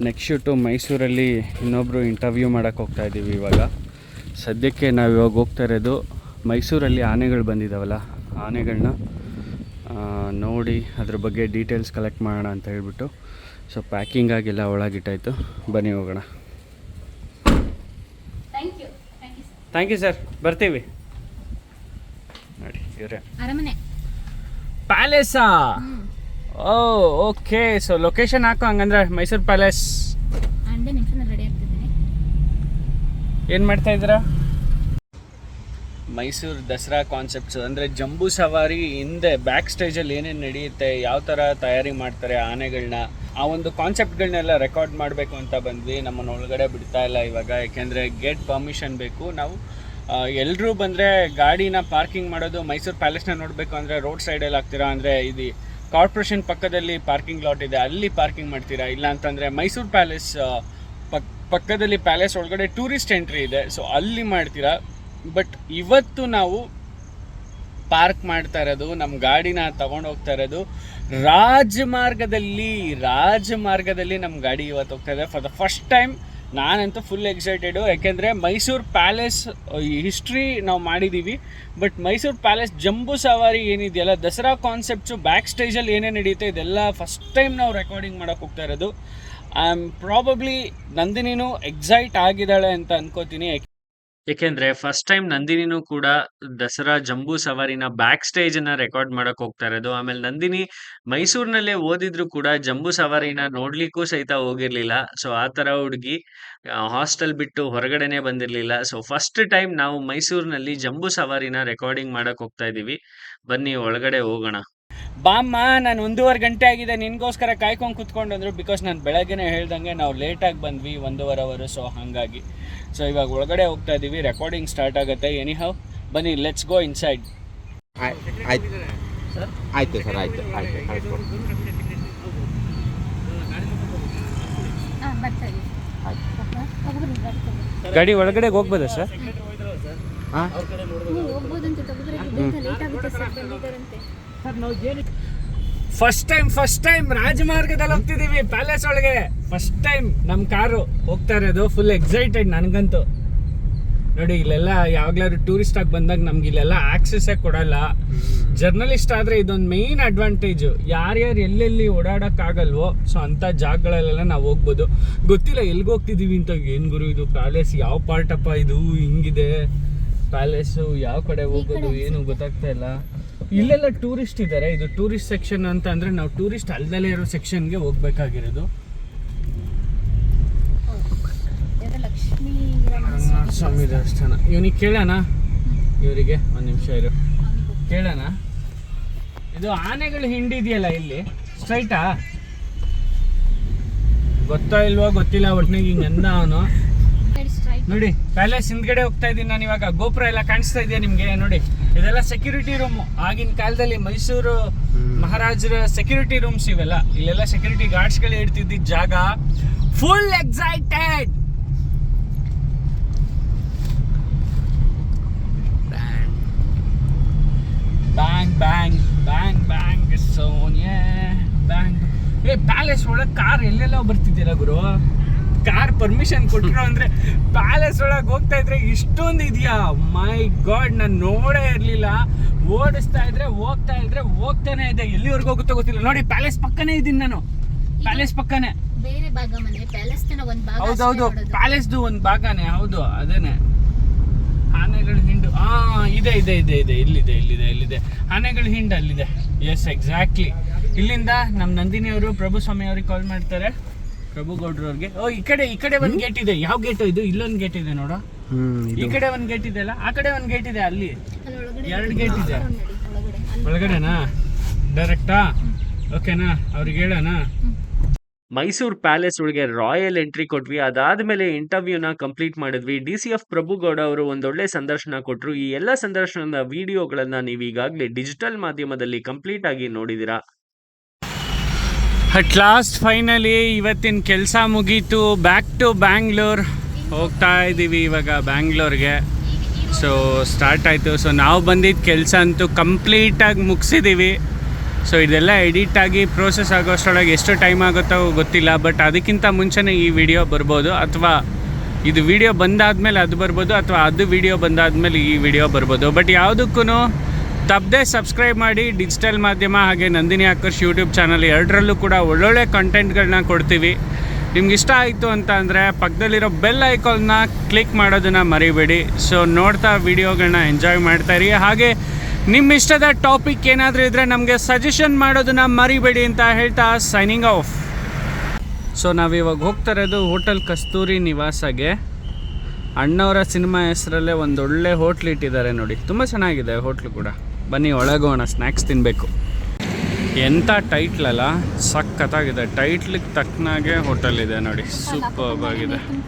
ನೆಕ್ಸ್ಟ್ ಶೂಟು ಮೈಸೂರಲ್ಲಿ ಇನ್ನೊಬ್ಬರು ಇಂಟರ್ವ್ಯೂ ಮಾಡೋಕ್ಕೆ ಹೋಗ್ತಾ ಇದ್ದೀವಿ. ಇವಾಗ ಸದ್ಯಕ್ಕೆ ನಾವು ಇವಾಗ ಹೋಗ್ತಾ ಇರೋದು ಮೈಸೂರಲ್ಲಿ ಆನೆಗಳು ಬಂದಿದ್ದಾವಲ್ಲ, ಆನೆಗಳನ್ನ ನೋಡಿ ಅದ್ರ ಬಗ್ಗೆ ಡೀಟೇಲ್ಸ್ ಕಲೆಕ್ಟ್ ಮಾಡೋಣ ಅಂತ ಹೇಳ್ಬಿಟ್ಟು. ಸೊ ಪ್ಯಾಕಿಂಗ್ ಆಗಿಲ್ಲ, ಒಳಗಿಟ್ಟಾಯಿತು. ಬನ್ನಿ ಹೋಗೋಣ. ಥ್ಯಾಂಕ್ ಯು ಸರ್, ಬರ್ತೀವಿ. ನೋಡಿ ಇವರೇ ಅರಮನೆ ಪ್ಯಾಲೇಸಾ? ಓ ಓಕೆ. ಸೊ ಲೊಕೇಶನ್ ಹಾಕು ಹಂಗಂದ್ರೆ ಮೈಸೂರು ಪ್ಯಾಲೇಸ್. ಅಂಡೆ ನಿಮಿಷ ರೆಡಿ ಆಗ್ತಿದ್ದೀನಿ. ಏನು ಮಾಡ್ತಾ ಇದ್ದೀರಾ? ಮೈಸೂರು ದಸರಾ ಕಾನ್ಸೆಪ್ಟ್ಸ್ ಅಂದರೆ ಜಂಬೂ ಸವಾರಿ ಹಿಂದೆ ಬ್ಯಾಕ್ ಸ್ಟೇಜಲ್ಲಿ ಏನೇನು ನಡೆಯುತ್ತೆ, ಯಾವ ಥರ ತಯಾರಿ ಮಾಡ್ತಾರೆ ಆನೆಗಳನ್ನ, ಆ ಒಂದು ಕಾನ್ಸೆಪ್ಟ್ಗಳನ್ನೆಲ್ಲ ರೆಕಾರ್ಡ್ ಮಾಡಬೇಕು ಅಂತ ಬಂದ್ವಿ. ನಮ್ಮನ್ನು ಒಳಗಡೆ ಬಿಡ್ತಾ ಇಲ್ಲ ಇವಾಗ, ಯಾಕೆಂದರೆ ಗೇಟ್ ಪರ್ಮಿಷನ್ ಬೇಕು. ನಾವು ಎಲ್ಲರೂ ಬಂದರೆ ಗಾಡಿನ ಪಾರ್ಕಿಂಗ್ ಮಾಡೋದು ಮೈಸೂರು ಪ್ಯಾಲೇಸ್ನ ನೋಡಬೇಕು ಅಂದರೆ ರೋಡ್ ಸೈಡಲ್ಲಿ ಆಗ್ತೀರಾ, ಅಂದರೆ ಇದು ಕಾರ್ಪೊರೇಷನ್ ಪಕ್ಕದಲ್ಲಿ ಪಾರ್ಕಿಂಗ್ ಲಾಟ್ ಇದೆ, ಅಲ್ಲಿ ಪಾರ್ಕಿಂಗ್ ಮಾಡ್ತೀರಾ. ಇಲ್ಲ ಅಂತಂದರೆ ಮೈಸೂರು ಪ್ಯಾಲೇಸ್ ಪಕ್ಕದಲ್ಲಿ ಪ್ಯಾಲೇಸ್ ಒಳಗಡೆ ಟೂರಿಸ್ಟ್ ಎಂಟ್ರಿ ಇದೆ, ಸೊ ಅಲ್ಲಿ ಮಾಡ್ತೀರಾ. ಬಟ್ ಇವತ್ತು ನಾವು ಪಾರ್ಕ್ ಮಾಡ್ತಾ ಇರೋದು, ನಮ್ಮ ಗಾಡಿನ ತಗೊಂಡು ಹೋಗ್ತಾ ಇರೋದು ರಾಜಮಾರ್ಗದಲ್ಲಿ ನಮ್ಮ ಗಾಡಿ ಇವತ್ತು ಹೋಗ್ತಾ ಇದೆ ಫಾರ್ ದ ಫಸ್ಟ್ ಟೈಮ್. ನಾನಂತೂ ಫುಲ್ ಎಕ್ಸೈಟೆಡು, ಯಾಕೆಂದರೆ ಮೈಸೂರು ಪ್ಯಾಲೇಸ್ ಹಿಸ್ಟ್ರಿ ನಾವು ಮಾಡಿದ್ದೀವಿ, ಬಟ್ ಮೈಸೂರು ಪ್ಯಾಲೇಸ್ ಜಂಬೂ ಸವಾರಿ ಏನಿದೆಯಲ್ಲ, ದಸರಾ ಕಾನ್ಸೆಪ್ಟ್ಸು ಬ್ಯಾಕ್ ಸ್ಟೇಜಲ್ಲಿ ಏನೇನು ನಡೀತೆ ಇದೆಲ್ಲ ಫಸ್ಟ್ ಟೈಮ್ ನಾವು ರೆಕಾರ್ಡಿಂಗ್ ಮಾಡೋಕ್ಕೆ ಹೋಗ್ತಾ ಇರೋದು. ಐ ಆಮ್ ಪ್ರಾಬಬ್ಲಿ ನಂದಿನಿನೂ ಎಕ್ಸೈಟ್ ಆಗಿದ್ದಾಳೆ ಅಂತ ಅನ್ಕೋತೀನಿ. ಏಕೆಂದ್ರೆ ಫಸ್ಟ್ ಟೈಮ್ ನಂದಿನಿನೂ ಕೂಡ ದಸರಾ ಜಂಬೂ ಸವಾರಿನ ಬ್ಯಾಕ್ ಸ್ಟೇಜನ್ನ ರೆಕಾರ್ಡ್ ಮಾಡಕ್ ಹೋಗ್ತಾ ಇರೋದು. ಆಮೇಲೆ ನಂದಿನಿ ಮೈಸೂರಿನಲ್ಲೇ ಓದಿದ್ರು ಕೂಡ ಜಂಬೂ ಸವಾರಿನ ನೋಡ್ಲಿಕ್ಕೂ ಸಹಿತ ಹೋಗಿರ್ಲಿಲ್ಲ. ಸೊ ಆ ಥರ ಹುಡುಗಿ ಹಾಸ್ಟೆಲ್ ಬಿಟ್ಟು ಹೊರಗಡೆನೆ ಬಂದಿರಲಿಲ್ಲ. ಸೊ ಫಸ್ಟ್ ಟೈಮ್ ನಾವು ಮೈಸೂರಿನಲ್ಲಿ ಜಂಬೂ ಸವಾರಿನ ರೆಕಾರ್ಡಿಂಗ್ ಮಾಡಕ್ ಹೋಗ್ತಾ ಇದ್ದೀವಿ. ಬನ್ನಿ ಒಳಗಡೆ ಹೋಗೋಣ. ಬಾಮ್ಮ, ನಾನು 1.5 ಗಂಟೆ ಆಗಿದೆ ನಿನ್ಗೋಸ್ಕರ ಕಾಯ್ಕೊಂಡು ಕುತ್ಕೊಂಡು ಅಂದರು. ಬಿಕಾಸ್ ನಾನು ಬೆಳಗ್ಗೆನೇ ಹೇಳ್ದಂಗೆ ನಾವು ಲೇಟಾಗಿ ಬಂದ್ವಿ, 1.5 ಅವರ್. ಸೊ ಹಾಗಾಗಿ ಸೊ ಇವಾಗ ಒಳಗಡೆ ಹೋಗ್ತಾ ಇದ್ದೀವಿ, ರೆಕಾರ್ಡಿಂಗ್ ಸ್ಟಾರ್ಟ್ ಆಗುತ್ತೆ. ಎನಿ ಹೌ ಬನ್ನಿ, ಲೆಟ್ಸ್ ಗೋ ಇನ್ಸೈಡ್. ಆಯ್ತು ಸರ್, ಆಯ್ತು. ಗಾಡಿ ಒಳಗಡೆ ಹೋಗ್ಬೋದಾ ಸರ್? ಹಾಂ, ಫಸ್ಟ್ ಟೈಮ್ ರಾಜಮಾರ್ಗದಲ್ಲಿ ಹೋಗ್ತಿದ್ದೀವಿ ಪ್ಯಾಲೇಸ್ ಒಳಗೆ. ಫಸ್ಟ್ ಟೈಮ್ ನಮ್ಮ ಕಾರು ಹೋಗ್ತಾ ಇರೋದು. ಫುಲ್ ಎಕ್ಸೈಟೆಡ್ ನನಗಂತೂ. ನೋಡಿ, ಇಲ್ಲೆಲ್ಲ ಯಾವಾಗ್ಲಾದ್ರು ಟೂರಿಸ್ಟ್ ಆಗಿ ಬಂದಾಗ ನಮ್ಗೆ ಇಲ್ಲೆಲ್ಲ ಆಕ್ಸೆಸ್ಸೇ ಕೊಡಲ್ಲ. ಜರ್ನಲಿಸ್ಟ್ ಆದರೆ ಇದೊಂದು ಮೇಯ್ನ್ ಅಡ್ವಾಂಟೇಜು. ಯಾರ್ಯಾರು ಎಲ್ಲೆಲ್ಲಿ ಓಡಾಡೋಕ್ಕಾಗಲ್ವೋ ಸೊ ಅಂಥ ಜಾಗಗಳಲ್ಲೆಲ್ಲ ನಾವು ಹೋಗ್ಬೋದು. ಗೊತ್ತಿಲ್ಲ ಎಲ್ಲಿಗೆ ಹೋಗ್ತಿದ್ದೀವಿ ಅಂತ. ಏನು ಗುರು ಇದು ಪ್ಯಾಲೇಸ್, ಯಾವ ಪಾರ್ಟಪ್ಪ ಇದು, ಹಿಂಗಿದೆ ಪ್ಯಾಲೇಸು, ಯಾವ ಕಡೆ ಹೋಗೋದು ಏನು ಗೊತ್ತಾಗ್ತಾ ಇಲ್ಲ. ಇಲ್ಲೆಲ್ಲ ಟೂರಿಸ್ಟ್ ಇದ್ದಾರೆ. ಇದು ಟೂರಿಸ್ಟ್ ಸೆಕ್ಷನ್ ಅಂತ ಅಂದರೆ ನಾವು ಟೂರಿಸ್ಟ್ ಅಲ್ದಲ್ಲೇ ಇರೋ ಸೆಕ್ಷನ್ಗೆ ಹೋಗ್ಬೇಕಾಗಿರೋದು. ಸ್ವಾಮಿ ದೇವಸ್ಥಾನ. ಇವನಿಗೆ ಕೇಳೋಣ, ಇವರಿಗೆ ಒಂದು ನಿಮಿಷ ಇರು, ಕೇಳೋಣ. ಇದು ಆನೆಗಳು ಹಿಂಡಿದೆಯಲ್ಲ ಇಲ್ಲಿ, ಸ್ಟ್ರೈಟಾ? ಗೊತ್ತಾ ಇಲ್ವೋ ಗೊತ್ತಿಲ್ಲ, ಒಟ್ಟಿನಾಗ ಹಿಂಗೆ ಅಂದ ಅವನು. ನೋಡಿ, ಪ್ಯಾಲೇಸ್ ಹಿಂದ್ಗಡೆ ಹೋಗ್ತಾ ಇದ್ದೀನಿ ನಾನು ಇವಾಗ. ಗೋಪುರ ಎಲ್ಲ ಕಾಣಿಸ್ತಾ ಇದೆಯಾ ನಿಮಗೆ? ನೋಡಿ, ಇದೆಲ್ಲ ಸೆಕ್ಯೂರಿಟಿ ರೂಮು. ಆಗಿನ ಕಾಲದಲ್ಲಿ ಮೈಸೂರು ಮಹಾರಾಜರ ಸೆಕ್ಯೂರಿಟಿ ರೂಮ್ಸ್ ಇವೆಲ್ಲ. ಇಲ್ಲೆಲ್ಲ ಸೆಕ್ಯೂರಿಟಿ ಗಾರ್ಡ್ಸ್ಗಳು ಇಡ್ತಿದ್ದಿದ್ದ ಜಾಗ. Full excited. Bang bang bang bang Sonia bang. Palace ಒಳಗೆ ಕಾರ್ ಎಲ್ಲೆಲ್ಲ ಬರ್ತಿದ್ದೀರಾ ಗುರು? ಕಾರ್ ಪರ್ಮಿಷನ್ ಕೊಟ್ಟರು ಅಂದರೆ ಪ್ಯಾಲೇಸ್ ಒಳಗೆ ಹೋಗ್ತಾ ಇದ್ರೆ ಇಷ್ಟೊಂದು ಇದೆಯಾ? ಮೈ ಗಾಡ್, ನಾನು ನೋಡೇ ಇರಲಿಲ್ಲ. ಓಡಿಸ್ತಾ ಇದ್ರೆ ಹೋಗ್ತಾನೆ ಇದೆ. ಎಲ್ಲಿವರೆಗೂ ಹೋಗುತ್ತೋ ಗೊತ್ತಿಲ್ಲ. ನೋಡಿ, ಪ್ಯಾಲೇಸ್ ಪಕ್ಕನೇ ಇದ್ದೀನಿ ನಾನು. ಪ್ಯಾಲೇಸ್ ಪಕ್ಕನೇ. ಬೇರೆ ಭಾಗ ಮನೆ ಪ್ಯಾಲೇಸ್ ಒಂದು ಭಾಗ. ಹೌದೌದು, ಪ್ಯಾಲೇಸ್ದು ಒಂದು ಭಾಗನೇ. ಹೌದು, ಅದೇನೆ. ಆನೆಗಳ ಹಿಂಡು ಇದೆ ಇದೆ ಇದೆ ಇದೆ ಇಲ್ಲಿದೆ ಆನೆಗಳ ಹಿಂಡು ಅಲ್ಲಿದೆ. Yes exactly. ಇಲ್ಲಿಂದ ನಮ್ಮ ನಂದಿನಿ ಅವರು ಪ್ರಭು ಸ್ವಾಮಿ ಅವ್ರಿಗೆ ಕಾಲ್ ಮಾಡ್ತಾರೆ, ಪ್ರಭು ಗೌಡ್ರು ಅವ್ರಿಗೆ. ಈ ಕಡೆ ಒಂದು ಗೇಟ್ ಇದೆ. ಯಾವ ಗೇಟು ಇದು? ಇಲ್ಲೊಂದು ಗೇಟ್ ಇದೆ ನೋಡು. ಈ ಕಡೆ ಒಂದು ಗೇಟ್ ಇದೆ ಅಲ್ಲ, ಆ ಕಡೆ ಒಂದು ಗೇಟ್ ಇದೆ. ಅಲ್ಲಿ 2 ಗೇಟ್ ಇದೆ. ಒಳಗಡೆನಾ ಡೈರೆಕ್ಟಾ? ಓಕೆನಾ, ಅವ್ರಿಗೆ ಹೇಳೋಣ. ಮೈಸೂರು ಪ್ಯಾಲೇಸ್ ಒಳಗೆ ರಾಯಲ್ ಎಂಟ್ರಿ ಕೊಟ್ವಿ. ಅದಾದ್ಮೇಲೆ ಇಂಟರ್ವ್ಯೂನ ಕಂಪ್ಲೀಟ್ ಮಾಡಿದ್ವಿ. DCF ಪ್ರಭುಗೌಡ ಅವರು ಒಂದೊಳ್ಳೆ ಸಂದರ್ಶನ ಕೊಟ್ಟರು. ಈ ಎಲ್ಲ ಸಂದರ್ಶನದ ವಿಡಿಯೋಗಳನ್ನ ನೀವು ಈಗಾಗಲೇ ಡಿಜಿಟಲ್ ಮಾಧ್ಯಮದಲ್ಲಿ ಕಂಪ್ಲೀಟ್ ಆಗಿ ನೋಡಿದ್ದೀರಾ. ಅಟ್ ಲಾಸ್ಟ್ ಫೈನಲಿ ಇವತ್ತಿನ ಕೆಲಸ ಮುಗೀತು. ಬ್ಯಾಕ್ ಟು ಬ್ಯಾಂಗ್ಳೂರ್ ಹೋಗ್ತಾ ಇದ್ದೀವಿ ಇವಾಗ ಬ್ಯಾಂಗ್ಳೂರ್ಗೆ. ಸೊ ಸ್ಟಾರ್ಟ್ ಆಯಿತು. ಸೊ ನಾವು ಬಂದಿದ್ದ ಕೆಲಸ ಅಂತೂ ಕಂಪ್ಲೀಟಾಗಿ ಮುಗಿಸಿದ್ದೀವಿ. ಸೊ ಇದೆಲ್ಲ ಎಡಿಟ್ ಆಗಿ ಪ್ರೋಸೆಸ್ ಆಗೋಷ್ಟರೊಳಗೆ ಎಷ್ಟು ಟೈಮ್ ಆಗುತ್ತೋ ಗೊತ್ತಿಲ್ಲ. ಬಟ್ ಅದಕ್ಕಿಂತ ಮುಂಚೆನೇ ಈ ವಿಡಿಯೋ ಬರ್ಬೋದು, ಅಥವಾ ಇದು ವಿಡಿಯೋ ಬಂದಾದಮೇಲೆ ಅದು ಬರ್ಬೋದು, ಅಥವಾ ಅದು ವಿಡಿಯೋ ಬಂದಾದಮೇಲೆ ಈ ವಿಡಿಯೋ ಬರ್ಬೋದು. ಬಟ್ ಯಾವುದಕ್ಕೂ ತಪ್ಪದೆ ಸಬ್ಸ್ಕ್ರೈಬ್ ಮಾಡಿ. ಡಿಜಿಟಲ್ ಮಾಧ್ಯಮ ಹಾಗೆ ನಂದಿನಿ ಆಕರ್ಷ್ ಯೂಟ್ಯೂಬ್ ಚಾನಲ್ ಎರಡರಲ್ಲೂ ಕೂಡ ಒಳ್ಳೊಳ್ಳೆ ಕಂಟೆಂಟ್ಗಳನ್ನ ಕೊಡ್ತೀವಿ. ನಿಮ್ಗೆ ಇಷ್ಟ ಆಯಿತು ಅಂತ ಅಂದರೆ ಪಕ್ಕದಲ್ಲಿರೋ ಬೆಲ್ ಐಕಾನ್ನ ಕ್ಲಿಕ್ ಮಾಡೋದನ್ನು ಮರಿಬೇಡಿ. ಸೊ ನೋಡ್ತಾ ವಿಡಿಯೋಗಳನ್ನ ಎಂಜಾಯ್ ಮಾಡ್ತಾಯಿರಿ. ಹಾಗೆ ನಿಮ್ಮ ಇಷ್ಟದ ಟಾಪಿಕ್ ಏನಾದರೂ ಇದ್ದರೆ ನಮಗೆ ಸಜೆಷನ್ ಮಾಡೋದನ್ನು ಮರಿಬೇಡಿ ಅಂತ ಹೇಳ್ತಾ ಸೈನಿಂಗ್ ಆಫ್. ಸೊ ನಾವಿವಾಗ ಹೋಗ್ತಾ ಇರೋದು ಹೋಟೆಲ್ ಕಸ್ತೂರಿ ನಿವಾಸಗೆ. ಅಣ್ಣವರ ಸಿನಿಮಾ ಹೆಸರಲ್ಲೇ ಒಂದು ಒಳ್ಳೆ ಹೋಟ್ಲ್ ಇಟ್ಟಿದ್ದಾರೆ ನೋಡಿ. ತುಂಬ ಚೆನ್ನಾಗಿದೆ ಹೋಟ್ಲು ಕೂಡ. ಬನ್ನಿ ಒಳಗೋಣ, ಸ್ನ್ಯಾಕ್ಸ್ ತಿನ್ನಬೇಕು. ಎಂಥ ಟೈಟ್ಲಲ್ಲ, ಸಖತ್ತಾಗಿದೆ. ಟೈಟ್ಲಿಗೆ ತಕ್ಕನಾಗೆ ಹೋಟೆಲ್ ಇದೆ ನೋಡಿ, ಸೂಪರ್ ಆಗಿದೆ.